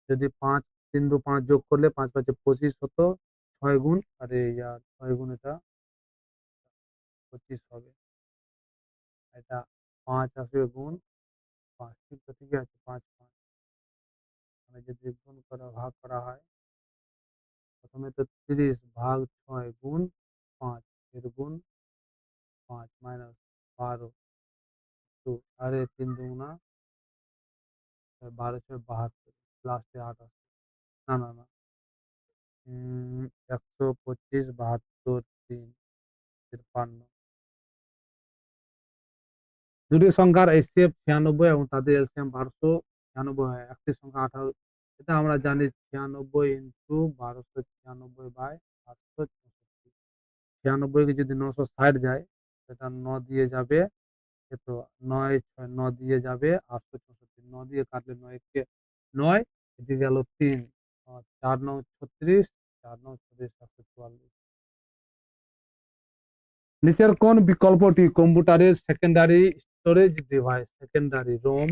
যদি 5 3 দু 5 যোগ করলে 5 5 এ 25 হতো 6 গুণ আরে ইয়ার 6 গুণ এটা 25 হবে এটা 5 আসবে গুণ 5 ঠিক তো ঠিকই আছে 5 5 মানে যদি গুণ করা ভাগ করা হয় প্রথমে তো 30 ভাগ 6 গুণ 5 এর গুণ 5 মাইনাস 12 তো আরে 3 দুগুণা 12 6 72 লাস্টে 8 আসছে না না না 125 72 3 53 দুটি সংখ্যার এসএফ 96 এবং তাদের এলসিএম 1296 হয় একটি সংখ্যা 18 এটা আমরা জানি 96 ইন্টু 1296/864 96 কে যদি 960 যায় সেটা 9 দিয়ে যাবে এত 9 6 9 দিয়ে যাবে 864 9 দিয়ে কাটলে 9 কে 9 এদিকে গেল 3 4 9 36 4 9 36 744 নিচের কোন বিকল্পটি কম্পিউটারের secondary storage device secondary ROM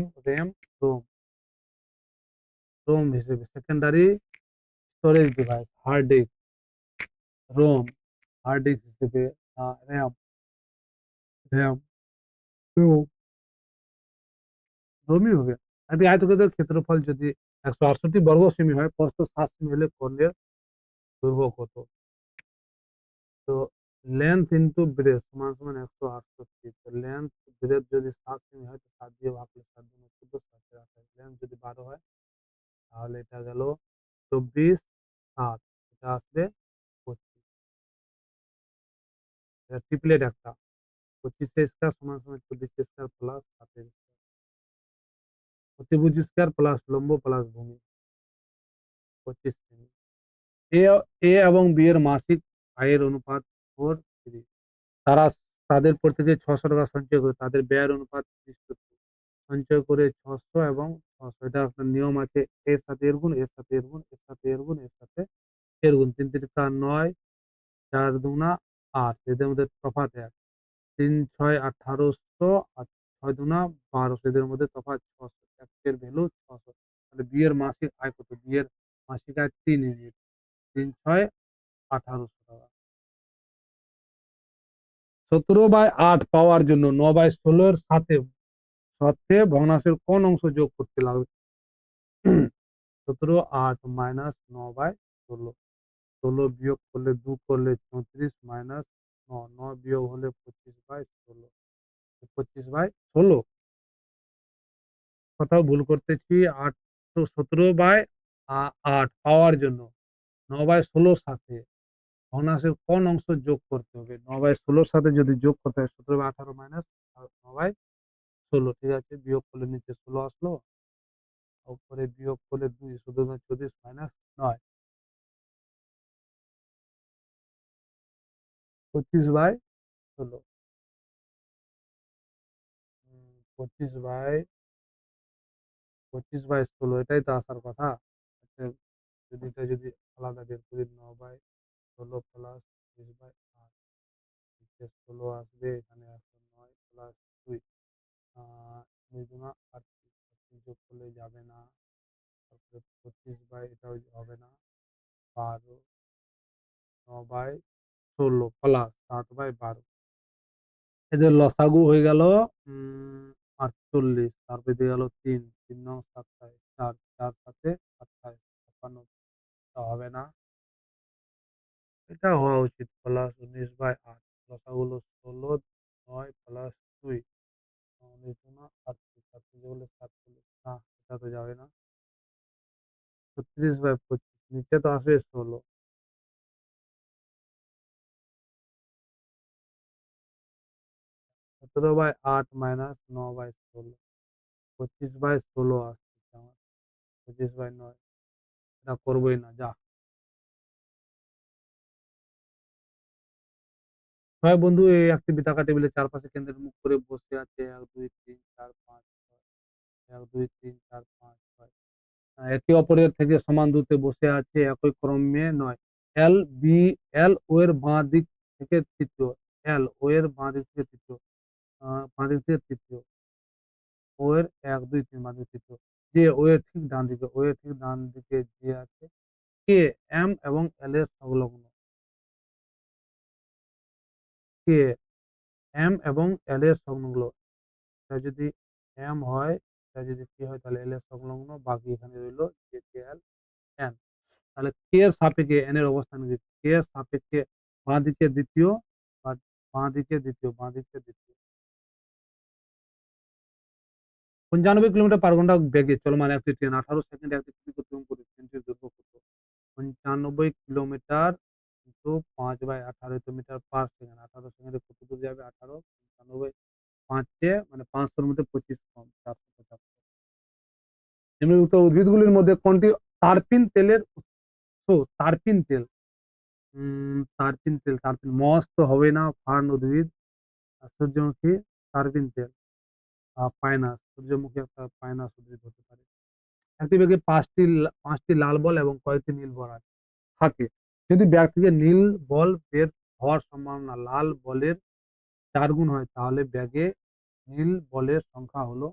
ROM হিসেবে secondary storage device hard disk ROM hard disk হিসেবে র্যাম র্যাম রোম রোমই হবে একটি আয়তক্ষেত্রের ক্ষেত্রফল যদি 168 বর্গ সেমি হয় প্রস্থ 7 সেমি হলে কোণের দৈর্ঘ্য কত তো লেন্থ ইন্টু ব্রেথ সমান সমান 168 তো লেন্থ ব্রেথ যদি 7 সেমি হয় তো 7 দিয়ে ভাগ করলে 7 দুগুণে 14 7 এর 28 লেন্থ যদি 12 হয় তাহলে এটা গেল 24 7 এটা আসবে 25 এটা ট্রিপলেট একটা 25 স্কয়ার সমান সমান 24 স্কয়ার প্লাস 7 এর অতিভুজ স্কয়ার প্লাস লম্ব প্লাস ভূমি 25 সেমি এ এ এবং বি এর মাসিক আয়ের অনুপাত 4:3 তারা তাদের প্রত্যেকে 600 টাকা সঞ্চয় করে তাদের ব্যয়ের অনুপাত 30 সঞ্চয় করে 600 এবং 600 এটা আপনার নিয়ম আছে এর সাথে এর গুণ এর সাথে এর গুণ এর সাথে এর গুণ এর সাথে এর গুণ 3 3 9 4 দুগুণা 8 এদের মধ্যে তফাৎ 1 3 6 1800 আর 6 দুগুণা 1200 এদের মধ্যে তফাৎ 600 এক এর ভ্যালু 600 তাহলে বি এর মাসিক আয় কত বি এর মাসিক আয় 3 ইউনিট 3 6 1800 টাকা 17/8 পাওয়ার জন্য 9/16 এর সাথে ভগ্নাংশের কোন অংশ যোগ করতে লাগবে 17 8 মাইনাস 9/16 16 বিয়োগ করলে 2 করলে 34 মাইনাস 9 9 বিয়োগ হলে 25/16 25/16 কোথাও ভুল করতেছি 8 17/8 পাওয়ার জন্য 9/16 র সাথে ভগ্নাংশের কোন অংশ যোগ করতে হবে? 9/16 র সাথে যদি যোগ করতে হয় 17/18 মাইনাস 9/16, ঠিক আছে? বিয়োগ করলে নিচে 16 আসলো। উপরে বিয়োগ করলে 2, 14 × 24 মাইনাস 9, 25/16। 25/16 এটাই তো আসার কথা। আচ্ছা, যদি আলাদা বের করি 9/16 প্লাস 25/8, নিচে 16 আসবে, এখানে আসবে 9 প্লাস 2, 2 দুনা 38, 38 যোগ করলে যাবে না। তারপরে 25 এটাও হবে না। 12, 9/16 প্লাস 7/12, এদের লসাগু হয়ে গেল 48, তারপরে দিয়ে গেল 3, 3 নং 27, 4, 4 সাথে 28, 56, তা হবে না। এটা হওয়া উচিত প্লাস 19/8, লসাগু হলো 16, 9 প্লাস 2, 19 দুনা 38, 38 হলে 47, না এটা তো যাবে না। 36/25, নিচে তো আসবে 16, 17/8 মাইনাস 9/16, 25/16 আসছে আমার, 25/9, এটা করবোই না, যা। ছয় বন্ধু এই একটি বৃত্তাকার টেবিলের চারপাশে কেন্দ্রের মুখ করে বসে আছে। 1, 2, 3, 4, 5, 6, 1, 2, 3, 4, 5, 6, একে অপরের থেকে সমান দূরত্বে বসে আছে, একই ক্রমে নয়। এল বি এল ও এর বাঁ দিক থেকে তৃতীয়, এল ও এর বাঁ দিক থেকে তৃতীয়, বাঁ দিক থেকে তৃতীয়, ও এর 1, 2, 3 বাঁ দিক থেকে তৃতীয়, যে ও এর ঠিক ডান দিকে, ও এর ঠিক ডান দিকে যে আছে, কে এম এবং এল এর সংলগ্ন, কে এম এবং এল এর সংলগ্ন। এটা যদি এম হয়, এটা যদি কে হয়, তাহলে এল এর সংলগ্ন, বাকি এখানে রইল জে কে এল এন। তাহলে কে এর সাপেক্ষে এন এর অবস্থান কি? কে এর সাপেক্ষে বাঁ দিকে দ্বিতীয়, বা বাঁ দিকে দ্বিতীয়, বাঁ দিকে দ্বিতীয়। 95 কিলোমিটার পার ঘন্টা বেগে চলমান একটি ট্রেন 18 সেকেন্ডে একটি খুবই গতিবেগ করে, ট্রেনটির দৈর্ঘ্য কত? 95 kilometre into 5/18 metre per second, 18 সেকেন্ডে কত দূর যাবে? 18, 95, 5 মানে 500 মধ্যে 25 কম, 475। নিম্নলিখিত উদ্ভিদগুলির মধ্যে কোনটি তারপিন তেলের উৎস? তারপিন তেল, তারপিন তেল, তারপিন মস তো হবে না, ফার্ন উদ্ভিদ। সূর্যমুখী, তারপিন তেল, পাইনাস, সূর্যমুখী একটা পাইনাস উদ্ভিদ হতে পারে। একটি ব্যাগে 5টি লাল বল এবং কয়েকটি নীল বল থাকে। যদি ব্যাগ থেকে নীল বল বের হওয়ার সম্ভাবনা লাল বলের 4 গুণ হয়, তাহলে ব্যাগে নীল বলের সংখ্যা হলো,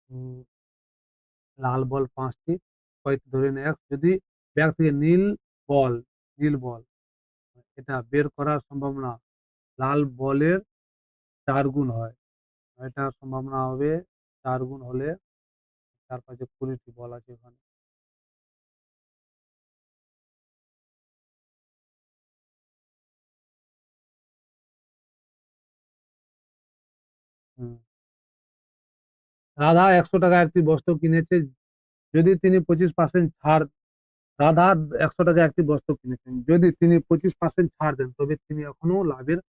উম, লাল বল 5টি, কয়েকটি ধরে নেয় X। যদি ব্যাগ থেকে বল নীল বল এটা বের করার সম্ভাবনা লাল বলের 4 গুণ হয়, এটার সম্ভাবনা হবে 4 গুণ হলে 4, 5 এ 20টি বল আছে ওখানে। হুম। রাধা 100 টাকায় একটি বস্ত্র কিনেছে। যদি তিনি 25% ছাড় রাধা 100 টাকায় একটি বস্ত্র কিনেছেন। যদি তিনি 25% ছাড় দেন, তবে তিনি এখনো লাভের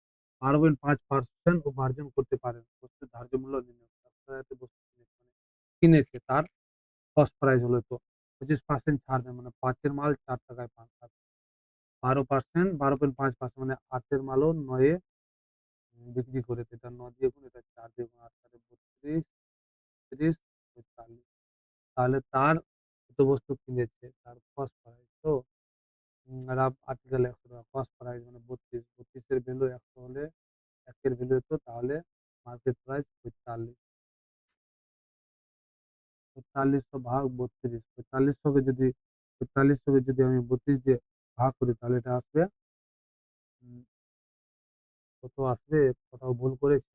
12.5% উপার্জন করতে পারেন। বস্তুর ধার্য মূল্য নির্ণয় করুন। 100 টাকায় একটি বস্তু কিনেছে, তার কস্ট প্রাইস হলো তো 25% ছাড় দেন মানে 5 এর মাল 4 টাকায় পান। 12%, 12.5% মানে 8 এর মালও 9 এ বিক্রি করেছে। এটা 9 দিয়ে গুণ, এটা 4 দিয়ে গুণ, 8 4 32, 30, 40। তাহলে তার কত বস্তু কিনেছে, তার কস্ট প্রাইস তো, রাফ আর্টিকেল 100 টাকা, কস্ট প্রাইস মানে 32, 32 এর ভ্যালু 100 হলে 1 এর ভ্যালু হতো, তাহলে মার্কেট প্রাইস 45। 4500 ভাগ 32, 4500 কে যদি 4500 কে যদি আমি 32 দিয়ে ভাগ করি, তাহলে এটা আসবে, উম, কত আসবে? কোথাও ভুল করেছি।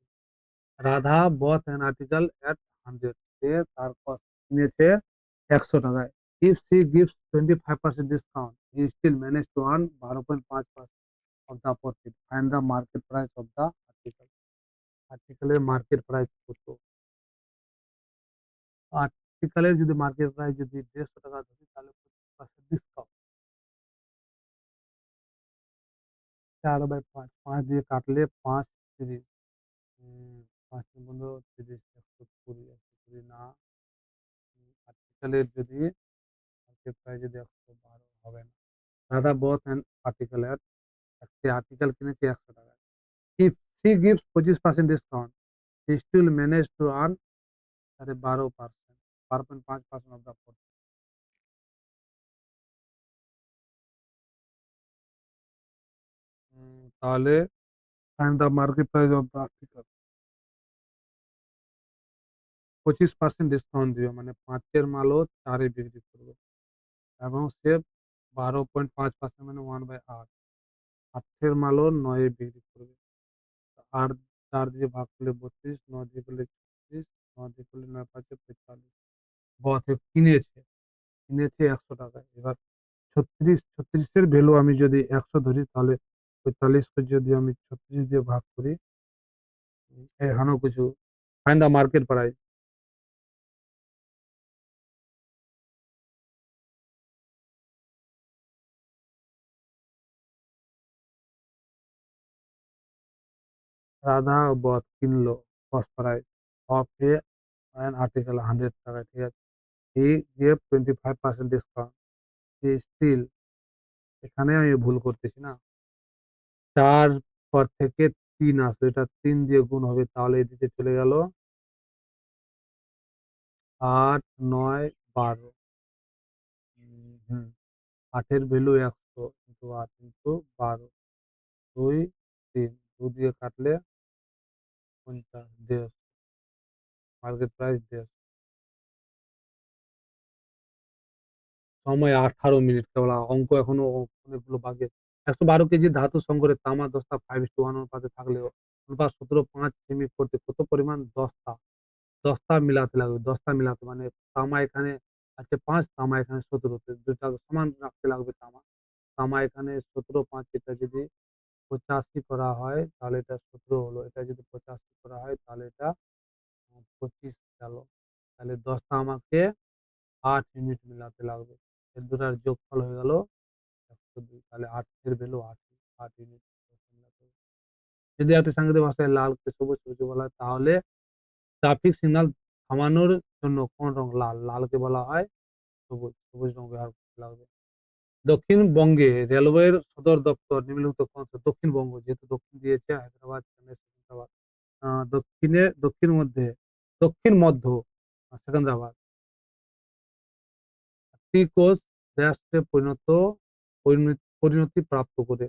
Radha bought an article at 100, সে তার কস্ট কিনেছে 100 টাকায়। If she gives 25% discount, he still managed to earn 12.5% of the profit. Find the market price of the article. আর্টিকেলের মার্কেট প্রাইস কত? আর্টিকেলের যদি মার্কেট প্রাইস যদি ৳১৫০ ধরি তাহলে 25% ডিসকাউন্ট। 4/5 5 দিয়ে কাটলে ৫ ৩০ ৫ × ১৫ ৩০ ১২০ ১২০ না আর্টিকেলের যদি মার্কেট প্রাইস যদি ১১২ হবে না। দাদা বথ অ্যান আর্টিকেল এট একটি আর্টিকেল কিনেছি ৳১০০ If she gives 25% discount, she still manage to earn 12% 12.5% of the profit. তাহলে find the market price of the article. 25% discount দিবে মানে ৫ এর মালও ৪ এ বিক্রি করবে এবং সে 12.5% মানে 1/8 ৮ এর মালও ৯ এ বিক্রি করবে। ৮ ৪ দিয়ে ভাগ করলে ৩২, ৯ দিয়ে করলে ৩৬, ৯ দিয়ে করলে ৯ ৫ এ ৪৫। বথে কিনেছে ৳১০০ এবার ৩৬ এর ভ্যালু আমি যদি ১০০ ধরি তাহলে ৪৫ কে যদি আমি ৩৬ দিয়ে ভাগ করি এখানেও কিছু find the market price. Radha both কিনলো cost price of an article ৳100 ঠিক আছে। He gave 25% discount. He still এখানে আমি ভুল করতেছি না। ৪ পর থেকে ৩ আসবে এটা ৩ দিয়ে গুণ হবে তাহলে এদিকে চলে গেল ৮, ৯, ১২ হুম, ৮ এর ভ্যালু ১০০ × ৮ × ১২ ২, ৩ ২ দিয়ে কাটলে ৫০ ১৫০ মার্কেট প্রাইস ১৫০ সময় ১৮ মিনিট কেবল অঙ্ক এখনো অনেকগুলো বাকি আছে। ১১২ কেজি ধাতু সংগ্রহে তামা দস্তা 5:1 অনুপাতে থাকলেও অনুপাত ১৭.৫ সেমি করতে কত পরিমাণ দস্তা মিলাতে লাগবে? দস্তা মিলাতে মানে তামা এখানে আছে ৫ তামা এখানে ১৭ তে ২ টাকে সমান রাখতে লাগবে তামা। তামা এখানে ১৭.৫ এটা যদি ৮৫ করা হয় তাহলে এটা ১৭ হলো। এটা যদি ৮৫ করা হয় তাহলে এটা ২৫ গেল। তাহলে দস্তা আমাকে ৮ ইউনিট মিলাতে লাগবে। এর দুটার যোগফল হয়ে গেল ১০২ তাহলে ৮ এর ভ্যালু ৮ ৮ ইউনিট মিলাতে হবে। যদি একটি সাংকেতিক ভাষায় লালকে সবুজ সূর্য বলা হয় তাহলে ট্রাফিক সিগন্যাল থামানোর জন্য কোন রং লাল? লালকে বলা হয় সবুজ। সবুজ রং ব্যবহার করতে লাগবে। দক্ষিণবঙ্গে রেলওয়ের সদর দপ্তর নিম্নলিখিত কোন দক্ষিণবঙ্গ যেহেতু দক্ষিণ দিয়েছে হায়দ্রাবাদ, চেন্নাই, সেকেন্দ্রাবাদ। দক্ষিণ মধ্যে দক্ষিণ মধ্য সেকেন্দ্রাবাদ। টি কোষ রাষ্ট্রে পরিণতি প্রাপ্ত করে।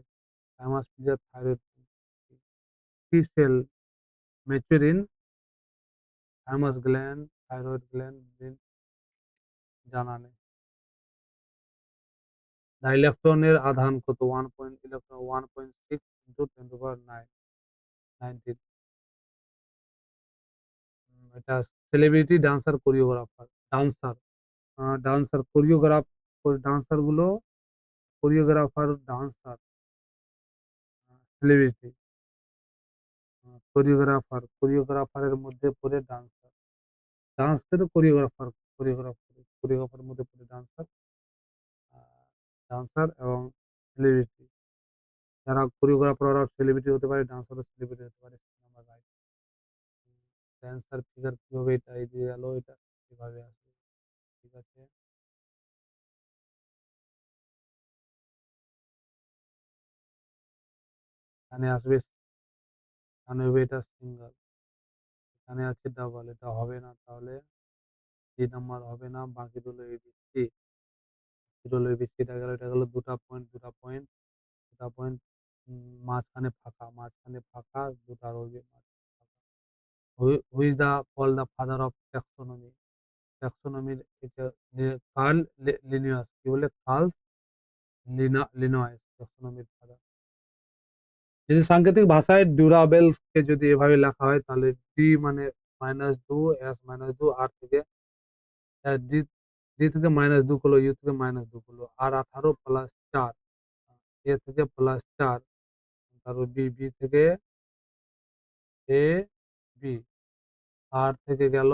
থাইমাস ফিলিয়া thyroid T cell mature in thymus gland, thyroid gland জানা নেই। দ্য ইলেকট্রনের আধান কত? 1.6 × 10⁹ 19 এটা celebrity dancer choreographer dancer dancer dancer গুলো কোরিওগ্রাফার ডান্সার সেলিব্রিটি কোরিওগ্রাফারের মধ্যে পড়ে ডান্সার ডান্স কে তো কোরিওগ্রাফারের মধ্যে পড়ে ডান্সার এবং সেলিব্রিটি যারা কোরিওগ্রাফার ওরা সেলিব্রিটি হতে পারে ডান্সারও সেলিব্রিটি হতে পারে আমার রাইট ডান্সার ফিগার কিভাবে এটা এগিয়ে গেল এটা কিভাবে আসবে ঠিক আছে এখানে আসবে এখানে হবে এটা সিঙ্গেল এখানে আছে ডাবল এটা হবে না তাহলে ৩ নাম্বার হবে না বাকি রইল এবিসি রইল এবিসি এটা গেল দুটা পয়েন্ট মাঝখানে ফাঁকা দুটা রইবে who is the call the father of taxonomy ট্যাক্সোনমির এটা কার্ল লিনিয়াস কি বলে কার্ল লিনয়েস ট্যাক্সোনমির ফাদার যদি সাংকেতিক ভাষায় ডিউরাবেলস কে যদি এভাবে লেখা হয় তাহলে ডি মানে -2 এস -2 আর থেকে ডি ডি থেকে -2 করলো ইউ থেকে -2 করলো আর 18 প্লাস 4 এ থেকে প্লাস 4 তারপর বি থেকে এ বি আর থেকে গেল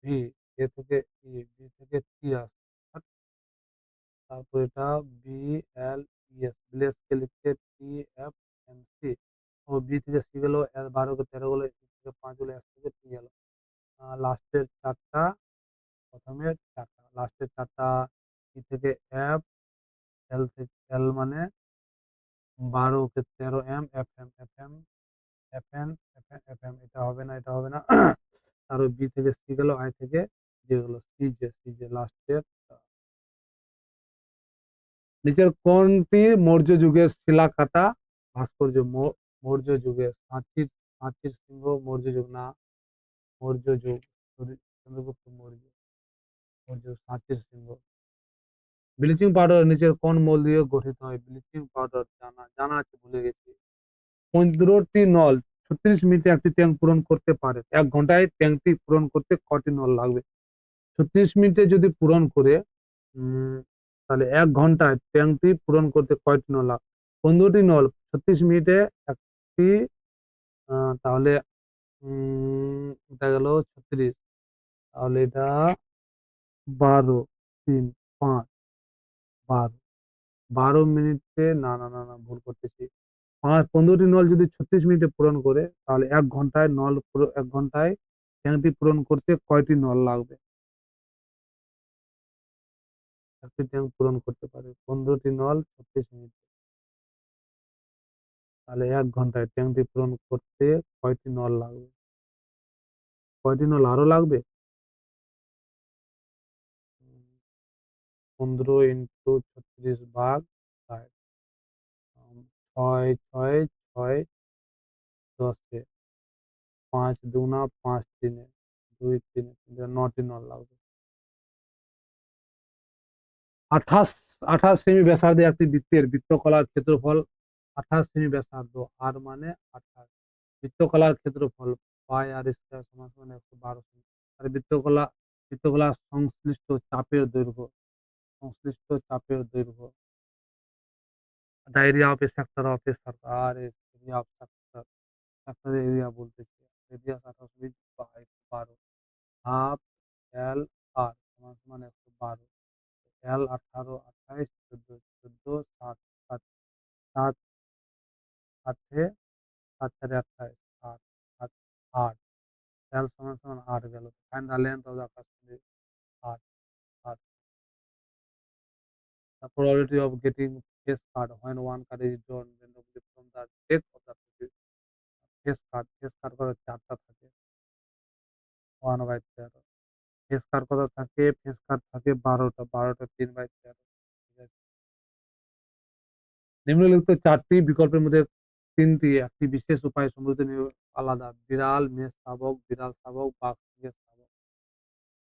ভি এ থেকে ই, বি থেকে টি আসছে। তারপর এটা BLES, বিলেসকে লিখছে TFNC। ও বি থেকে সি গেল, 12 কে 13 গেল, সি থেকে 5 গেল, এস থেকে টি গেল। লাস্টের চারটা, প্রথমের চারটা, লাস্টের চারটা, ই থেকে এফ, এল থেকে এল মানে 12 কে 13 এম, এফ এম, এটা হবে না, এটা হবে না। আর ওই বি থেকে সি গেল, আই থেকে যে গেল, সি জে লাস্টের। নিচের কোনটি মৌর্য যুগের শিলাকাটা ভাস্কর্য? মৌর্য যুগের সাঁচির, সিংহ মৌর্য যুগ না, মৌর্য যুগ, চন্দ্রগুপ্ত মৌর্য, সাঁচির সিংহ। ব্লিচিং পাউডার নিচের কোন মৌল দিয়ে গঠিত হয়? ব্লিচিং পাউডার জানা জানা আছে, ভুলে গেছি। 15টি নল 36 মিনিটে একটি ট্যাঙ্ক পূরণ করতে পারে, 1 ঘন্টায় ট্যাঙ্কটি পূরণ করতে কটি নল লাগবে? 36 মিনিটে যদি পূরণ করে, তাহলে 1 ঘন্টায় ট্যাঙ্কটি পূরণ করতে কয়টি নল লাগবে? 15টি নল 36 মিনিটে একটি, তাহলে এটা গেল 36, তাহলে এটা 12, 3, 5, 12, 12 মিনিটে, না না না না, ভুল করতেছি। 15টি নল যদি 36 মিনিটে পূরণ করে, তাহলে 1 ঘন্টায় 1 ঘন্টায় ট্যাঙ্কটি পূরণ করতে কয়টি নল লাগবে? একটি ট্যাঙ্ক পূরণ করতে পারে 15টি নল 36 মিনিট, তাহলে 1 ঘন্টায় ট্যাঙ্কটি পূরণ করতে কয়টি নল লাগবে? কয়টি নল আরো লাগবে? 15 × 36 ভাগ 60, 6, 6, 6, 10, 5 2 5 3, 2 3, 9টি নল লাগবে। 28 28 সেমি ব্যাসার্ধে একটি বৃত্তের বৃত্তকলার ক্ষেত্রফল 28 সেমি ব্যাসার্ধ, আর মানে 28। বৃত্তকলার ক্ষেত্রফল পাই আর স্কয়ার সমান সমান 112 সেমি। আর বৃত্তকলার সংশ্লিষ্ট চাপের দৈর্ঘ্য, the area of a sector of a circle is area of sector, sector area বলতেছি, রেডিয়াস 28 বাই 12, হাফ এল আর সমান সমান 112, এল 18, 28, 14, 14, 7, 7, 7, 8, 7 4 28, 8, 8, 8, এল সমান সমান 8 গেল। Find the length of the Kashmir, 8, 8। The probability of getting face card when one card is drawn randomly from the deck of the previous face card করে 4টা থাকে, 1/13। Face card কত থাকে? ফেস কার্ড থাকে 12টা, 12টা 3/13। ঠিক আছে। নিম্নলিখিত 4টি বিকল্পের মধ্যে 3টি একটি বিশেষ উপায়ে সমৃদ্ধ আলাদা: বিড়াল, মেষ শাবক, বিড়াল শাবক, বাঘ থেকে শাবক।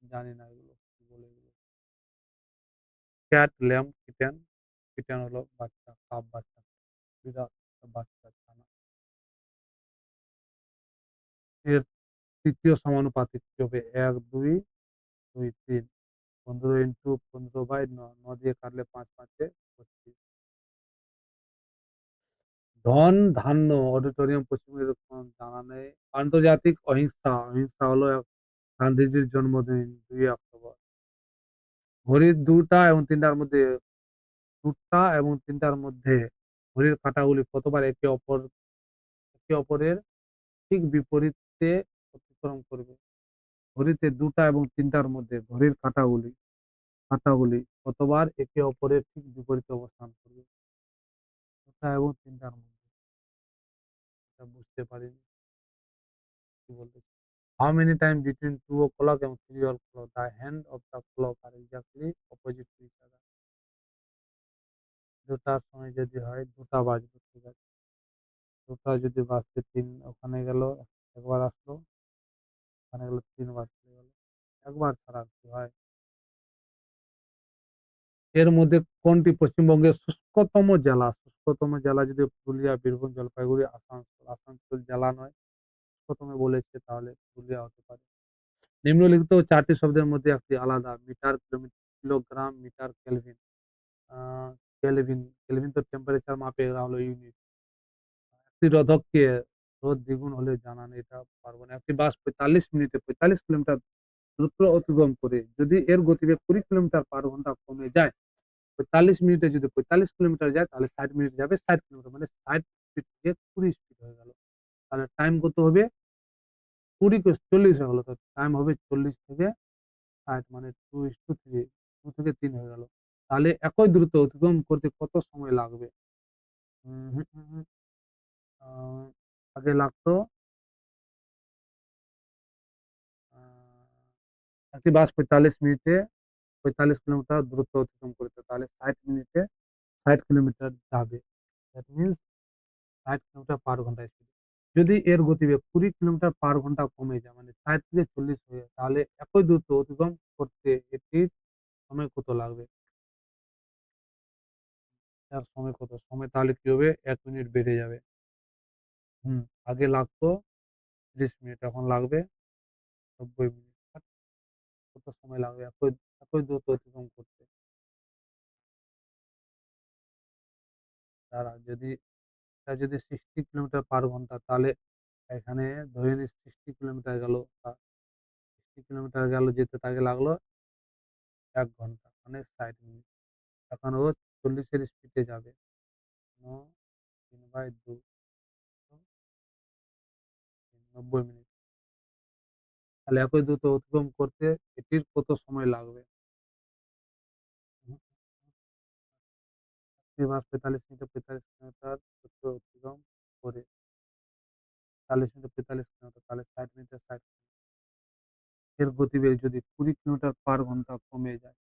জানি না এগুলো কি বলে এগুলো। Cat, lamb, kitten. কিটেন হলো বাচ্চা, কাপ বাচ্চা, বিড়াল বাচ্চা ছানা। এর তৃতীয় সমানুপাতিক কি হবে? 1 2 2 3। 15 × 15/9, 9 দিয়ে কাটলে 5 5 25। ধন ধান্য অডিটোরিয়াম পশ্চিমবঙ্গের কোনো জানা নেই। আন্তর্জাতিক অহিংসা, অহিংসা হলো গান্ধীজির জন্মদিন 2 অক্টোবর। ঘড়ির 2টা এবং 3টার মধ্যে ঘড়ির কাঁটাগুলি কতবার একে অপরের ঠিক বিপরীতে অতিক্রম করবে? ঘড়িতে 2টা এবং 3টার মধ্যে ঘড়ির কাঁটাগুলি কতবার একে অপরের ঠিক বিপরীতে অবস্থান করবে? 2টা এবং 3টার মধ্যে। এটা বুঝতে পারিনি, কি বলতে? How many times between 2 o'clock and 3 o'clock the hand of the clock are exactly opposite to each other? 2টার সময় যদি হয় 2টা বাজবে, ঠিক আছে। 2টা যদি বাজতে 3 ওখানে গেল, একবার আসলো, ওখানে গেল 3বার চলে গেল। একবার ছাড়া আর কি হয়? এর মধ্যে কোনটি পশ্চিমবঙ্গের শুষ্কতম জেলা? শুষ্কতম জেলা যদি পুরুলিয়া, বীরভূম, জলপাইগুড়ি, আসানসোল। আসানসোল জেলা নয়, শুষ্কতম বলেছে, তাহলে পুরুলিয়া হতে পারে। নিম্নলিখিত 4টি শব্দের মধ্যে একটি আলাদা: metre, kilogram, metre, kelvin. Kelvin, kelvin তো টেম্পারেচার মাপে, এরা হলো ইউনিট। একটি রোধককে রোধ দ্বিগুণ হলে জানান, এটা পারবো না। একটি বাস 45 মিনিটে 45 কিলোমিটার দ্রুত অতিক্রম করে যদি এর গতিবেগ 20 কিলোমিটার/ঘন্টা কমে যায়, ৪৫ মিনিটে যদি ৪৫ কিলোমিটার যায় তাহলে ৬০ মিনিট যাবে ৬০ কিলোমিটার মানে ৬০ স্পিড থেকে ২০ স্পিড হয়ে গেল। তাহলে টাইম কত হবে? ২০ হয়ে গেল। তো টাইম হবে ৪০ থেকে ৬০ মানে 2:3 ২ থেকে ৩ হয়ে গেল। তাহলে একই দ্রুত অতিক্রম করতে কত সময় লাগবে? হুম, হুম, হুম, হুম। আ আগে লাগতো আ একটি বাস ৪৫ মিনিটে ৪৫ কিলোমিটার দূরত্ব অতিক্রম করেছে। তাহলে ৬০ মিনিটে ৬০ কিলোমিটার যাবে। দ্যাট মিনস ৬০ কিলোমিটার পার ঘন্টা স্পিড। যদি এর গতিবেগ ২০ কিলোমিটার পার ঘন্টা কমে যায় মানে ৬০ থেকে ৪০ হয়ে যায়, তাহলে একই দূরত্ব অতিক্রম করতে এটির সময় কত লাগবে? তার সময় কত? সময় তাহলে কি হবে? ১ মিনিট বেড়ে যাবে। হুম, আগে লাগতো ৩০ মিনিট এখন লাগবে ৯০ মিনিট। কত সময় লাগবে একই দূরত্ব অতিক্রম করতে? দাঁড়া যদি এটা যদি 60 কিলোমিটার পার ঘন্টা তাহলে এখানে ধরে নিই 60 কিলোমিটার গেল 60 কিলোমিটার গেল যেতে তাকে লাগলো ১ ঘন্টা মানে ৬০ মিনিট। এখন ও ৪০ এর স্পিডে যাবে। ৩/২ ৯০ মিনিট। তাহলে একই দ্রুত অতিক্রম করতে এটির কত সময় লাগবে? হুম, একটি বাস ৪৫ মিনিটে ৪৫ কিলোমিটার দ্রুত অতিক্রম করে ৪০ মিনিটে ৪৫ কিলোমিটার তাহলে ৬০ মিনিটে ৬০ এর গতিবেগ যদি ২০ কিলোমিটার পার ঘন্টা কমে যায়,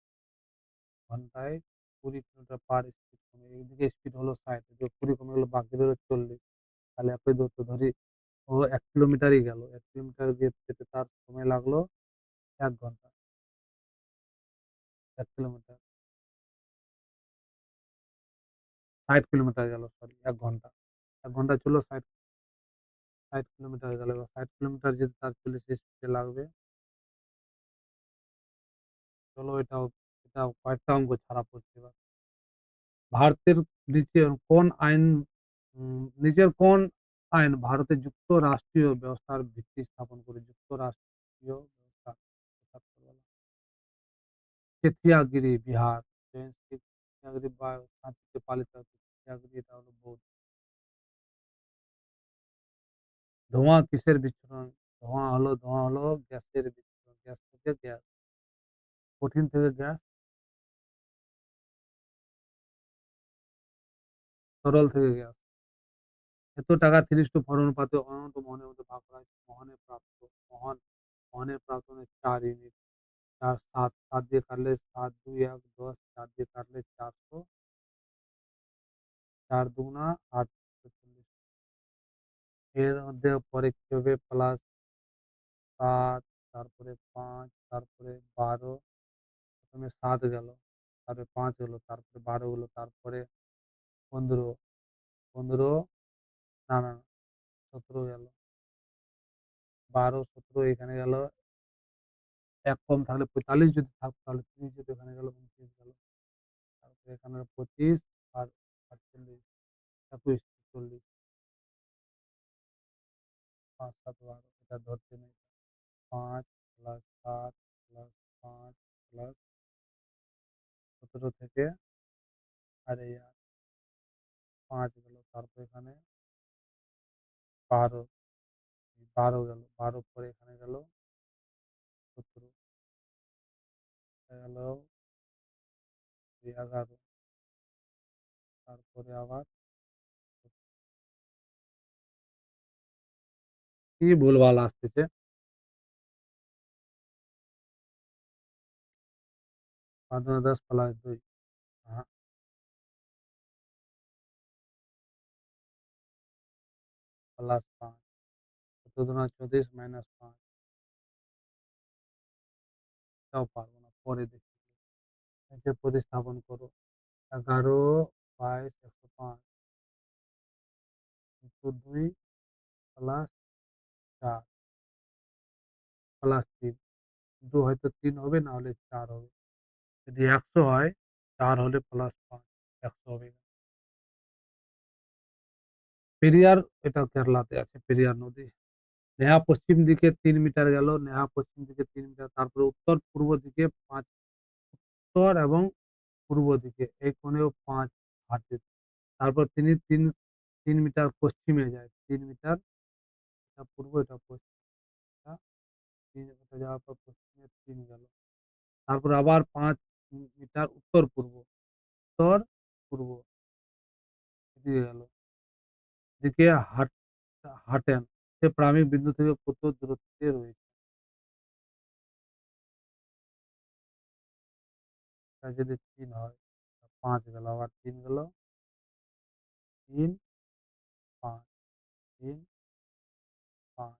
ঘন্টায় ২০ কিলোমিটার পার স্পিড কমে এইদিকে স্পিড হলো ৬০ এদিকে ২০ কমে গেল বাকি রইল ৪০ তাহলে একই দূরত্ব ধরি ও ১ কিলোমিটারই গেল। ১ কিলোমিটার যেতে তার সময় লাগলো ১ ঘন্টা। ১ কিলোমিটার ৬০ কিলোমিটার গেল সরি ১ ঘন্টা। ১ ঘন্টা চললো ৬০ কিলোমিটার গেল। এবার ৬০ কিলোমিটার যেতে তার ৪০ স্পিডে লাগবে। চলো এটাও কয়েকটা অঙ্ক ছাড়া পড়ছে এবার। ভারতের নিচের কোন আইন নিচের কোন আইন ভারতের যুক্তরাষ্ট্রীয় ব্যবস্থার ভিত্তি স্থাপন করে? যুক্তরাষ্ট্রীয় ব্যবস্থা ৭৭ বলা। খেতিয়াগিরি বিহার, খেতিয়াগিরি বা সাঁচিতে পালিত হতো। খেতিয়াগিরি এটা হলো বৌদ্ধ। ধোঁয়া কিসের বিচ্ছুরণ? ধোঁয়া হলো গ্যাসের বিচ্ছুরণ। গ্যাস থেকে গ্যাস। কঠিন থেকে গ্যাস, তরল থেকে গ্যাস। এত টাকা ৩০:৪ অনুপাতে অনন্ত মহনের মধ্যে ভাগ করা হয়েছে। মহানের প্রাপ্ত মানে ৪ ইউনিট। ৪ ৭, ৭ দিয়ে কাটলে ৭, ২, ১, ১০, ৪ দিয়ে কাটলে ৪০০, ৪ দুগুণা ৮৪০। এর মধ্যে পরে কি হবে প্লাস ৭, তারপরে ৫, তারপরে ১২, প্রথমে ৭ গেল, তারপরে ৫ হলো, তারপরে ১২ হলো, তারপরে ১৫, ১৫ না, না, না ১৭ গেল। ১২, ১৭ এখানে গেল। ১ কম থাকলে ৪৫ যদি থাকতো তাহলে ৩০ যেত এখানে গেল ২৯ গেল। তারপরে এখানে ২৫ আর ৪৮, ২১, ৪০, ৫, ৭, ১২ এটা ধরতে নেই। ৫ প্লাস ৭ প্লাস ৫ প্লাস ১৭ থেকে আর এই ৫ গেল। তারপর এখানে ১২, ১২ গেল। ১২ পরে এখানে গেল ১৭ গেল ১১ তারপরে আবার কি ভুলভাল আসতেছে? ৫ দুগুণে ১০ প্লাস ২ হ্যাঁ, প্লাস ৫ ১৪ দুগুণা ২৪ মাইনাস ৫ এটাও পারব না। পরে দেখি। একে প্রতিস্থাপন করো। ১১, ২২, ১০৫ ইন্টু ২ প্লাস ৪ প্লাস ৩ কিন্তু হয়তো ৩ হবে না হলে ৪ হবে। যদি ১০০ হয় ৪ হলে প্লাস ৫ ১০০ হবে না। পেরিয়ার এটা কেরালাতে আছে পেরিয়ার নদী। নেহা পশ্চিম দিকে ৩ মিটার গেল, নেহা পশ্চিম দিকে ৩ মিটার, তারপরে উত্তর-পূর্ব দিকে ৫, উত্তর এবং পূর্ব দিকে এই কোণেও ৫ হাতের। তারপর তিনি ৩ মিটার পশ্চিমে যায়। ৩ মিটার, এটা পূর্ব, এটা পশ্চিম, এটা ৩ মিটার যাওয়ার পর পশ্চিমে ৩ গেল। তারপর আবার ৫ মিটার উত্তর-পূর্ব, উত্তর-পূর্ব এদিকে গেল। এদিকে হাঁটেন। সে প্রারম্ভিক বিন্দু থেকে কত দূরত্বে রয়েছে? এটা যদি ৩ হয়, ৫ গেল, আবার ৩ গেল, ৩, ৫, ৩, ৫।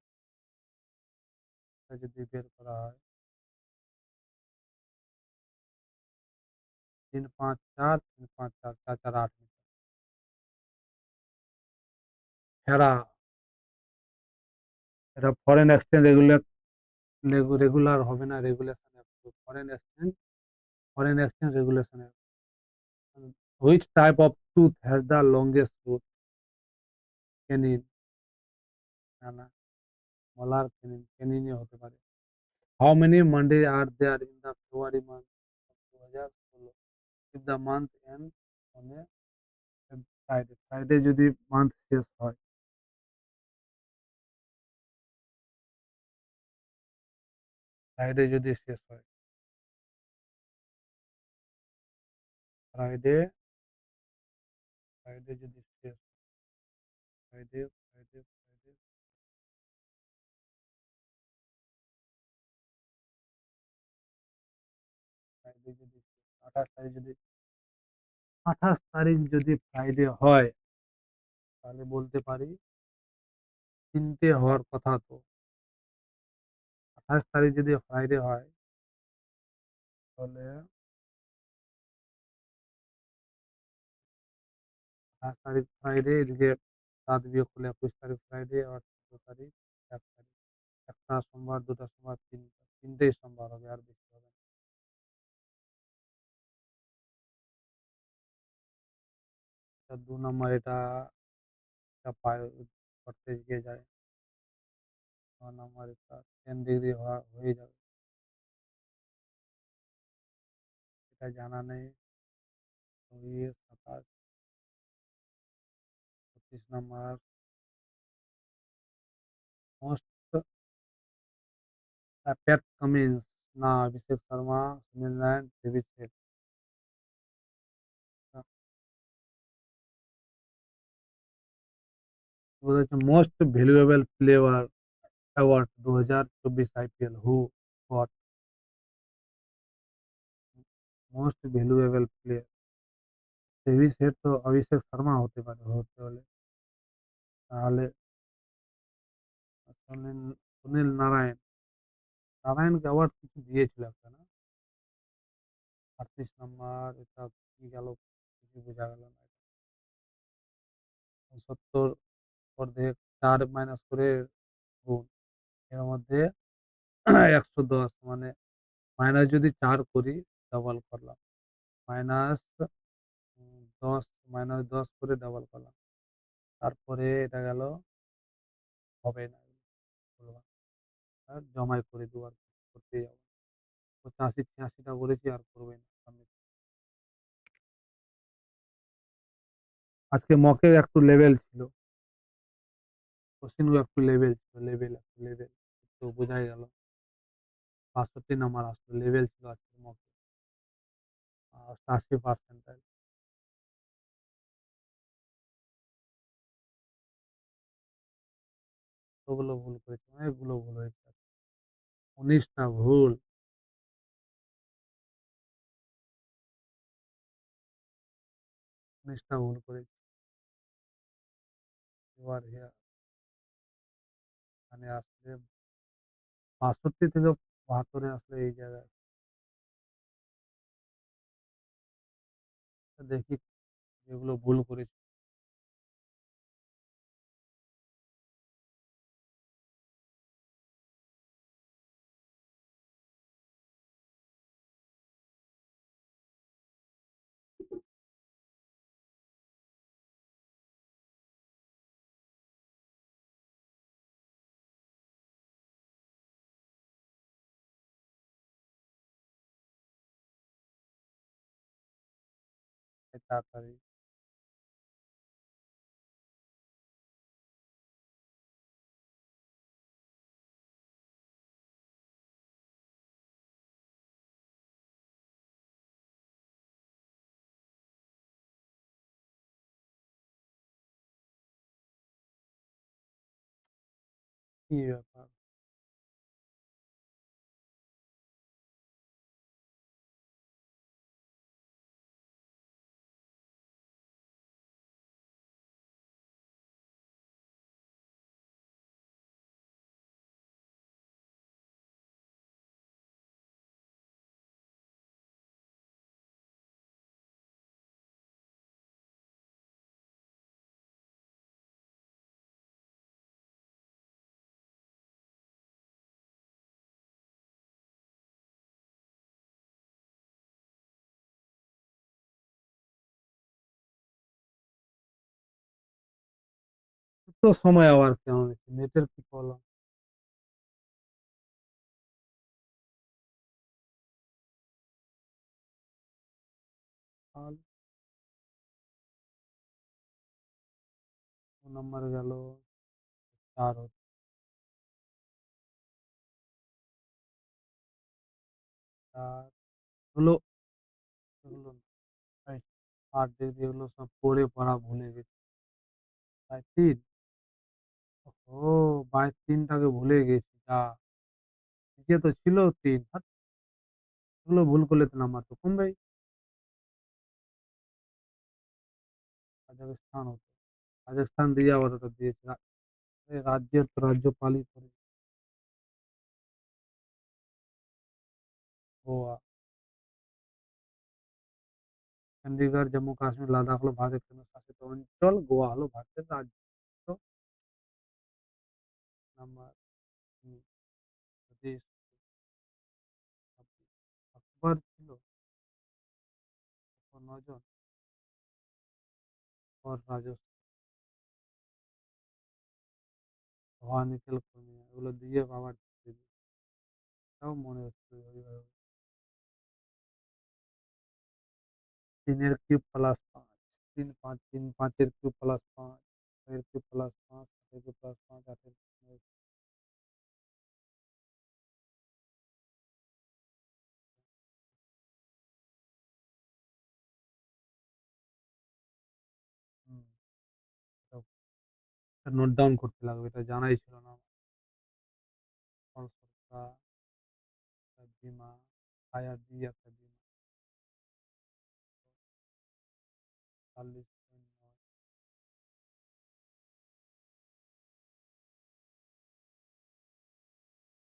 এটা যদি বের করা হয় ৩, ৫, ৪, ৩, ৫, ৪, ৪, ৪, ৮ মিটার। হেরা, এটা ফরেন এক্সচেঞ্জ রেগুলার হবে না, regulation approve. Foreign exchange regulation approve. Which type of tooth has the longest root? Canine, না, না, মলার, ক্যানিনই হতে পারে। How many Monday are there in the February month of ২০১৬? If the month end on a Friday. Friday যদি month শেষ হয়, Friday যদি শেষ হয়, ফ্রাইডে, ফ্রাইডে যদি শেষ, ফ্রাইডে, ফ্রাইডে, ফ্রাইডে, ফ্রাইডে যদি ২৮ তারিখ যদি ২৮ তারিখ যদি ফ্রাইডে হয়, তাহলে বলতে পারি ৩টে হওয়ার কথা তো। ২৮ তারিখ যদি ফ্রাইডে হয়, তাহলে ২৮ তারিখ ফ্রাইডে, এদিকে ৭ বিয়োগ করলে ২১ তারিখ ফ্রাইডে, আর ১৪ তারিখ ১ তারিখ। ১টা সোমবার, ২টা সোমবার, ৩টা। ৩টেই সোমবার হবে, আর বেশি হবে না। এটা ২ নম্বর, এটা পায়ে করতে গিয়ে যায়। ৯ নম্বর, এটা 10 ডিগ্রি হয়ে যাবে। এটা জানা নেই। ২, ২৭, ২৫ নম্বর। মোস্ট প্যাট কামিন্স, না অভিষেক শর্মা, সুনীল নারায়ণ, ডেভিড হেড। বলেছে most valuable player award ২০২৪ IPL, হু goat most valuable player? David head তো অভিষেক শর্মা হতে পারে, হতে হলে। তাহলে সুনীল সুনীল নারায়ণ, নারায়ণকে অ্যাওয়ার্ড কিছু দিয়েছিল একটা, না? ৩৮ নম্বর, এটা কি গেল, কিছু বোঝা গেল না। ৭০ অর্ধেক ৪ মাইনাস করে গুণ, এর মধ্যে ১১০, মানে মাইনাস যদি ৪ করি, ডবল করলাম, মাইনাস ১০, -১০ করে ডবল করলাম। তারপরে এটা গেল, হবে না, ভুলভাল। আর জমাই করে দুবার করতেই হবে। ৮৫, ৮৬টা করেছি, আর করবোই না সামনে। আজকে মকের একটু লেভেল ছিল। কোশ্চেনগুলো একটু লেভেল ছিল, লেভেল। তো বোঝাই গেল। ৬২ নাম্বার আসলো, লেভেল ছিল আজকের মকে। ৮৮ পার্সেন্টাইল। কতগুলো ভুল করেছি, অনেকগুলো ভুল হয়েছে। ১৯টা ভুল। ১৯টা ভুল করেছি। এবার এখানে আসলে ৬২ থেকে ৭২ এ আসলে এই জায়গায়। দেখি যেগুলো ভুল করেছি। তাড়াতাড়ি। কি ব্যাপার? এত সময় আবার কেন নিচ্ছে? নেটের কি প্রবলেম? তাহলে ২ নাম্বার গেল, ৪ হচ্ছে, ৪ হলো, হলো না। এই ৮ ডিগ্রি এগুলো সব পড়ে পড়া ভুলে গেছি। বাই ৩? ওহো! বাই ৩ টাকে ভুলে গেছি। যা, নিচে তো ছিল ৩। হাট! এগুলো ভুল করলে তো নাম্বার তো কমবেই। কাজাখস্তান হতো। কাজাখস্তান দিয়ে আবার ওটা দিয়েছে। রাজ্যের তো রাজ্যপালই করে। গোয়া, চন্ডীগড়, জম্মু কাশ্মীর, লাদাখ হলো ভারতের কেন্দ্রশাসিত অঞ্চল। গোয়া হলো ভারতের রাজ্য। নাম্বার ৩ দেশ আকবর ছিল ৯ জন। পর রাজস্ব, ধোয়া, নিকেল, ক্রোমিয়াম এগুলো দিয়ে আবার তাও মনে হচ্ছে ওইভাবে। ৩ এর কিউব প্লাস ৫, ৩, ৫, ৩, ৫ এর কিউব প্লাস ৫, ৬ এর কিউব প্লাস ৫, ৭ এর কিউব প্লাস ৫, ৮ এর কিউব, হুম, এটা নোট ডাউন করতে লাগবে। এটা জানাই ছিল না আমার। কলসরকা, বীমা, আইআরবি একটা বীমা, ৪০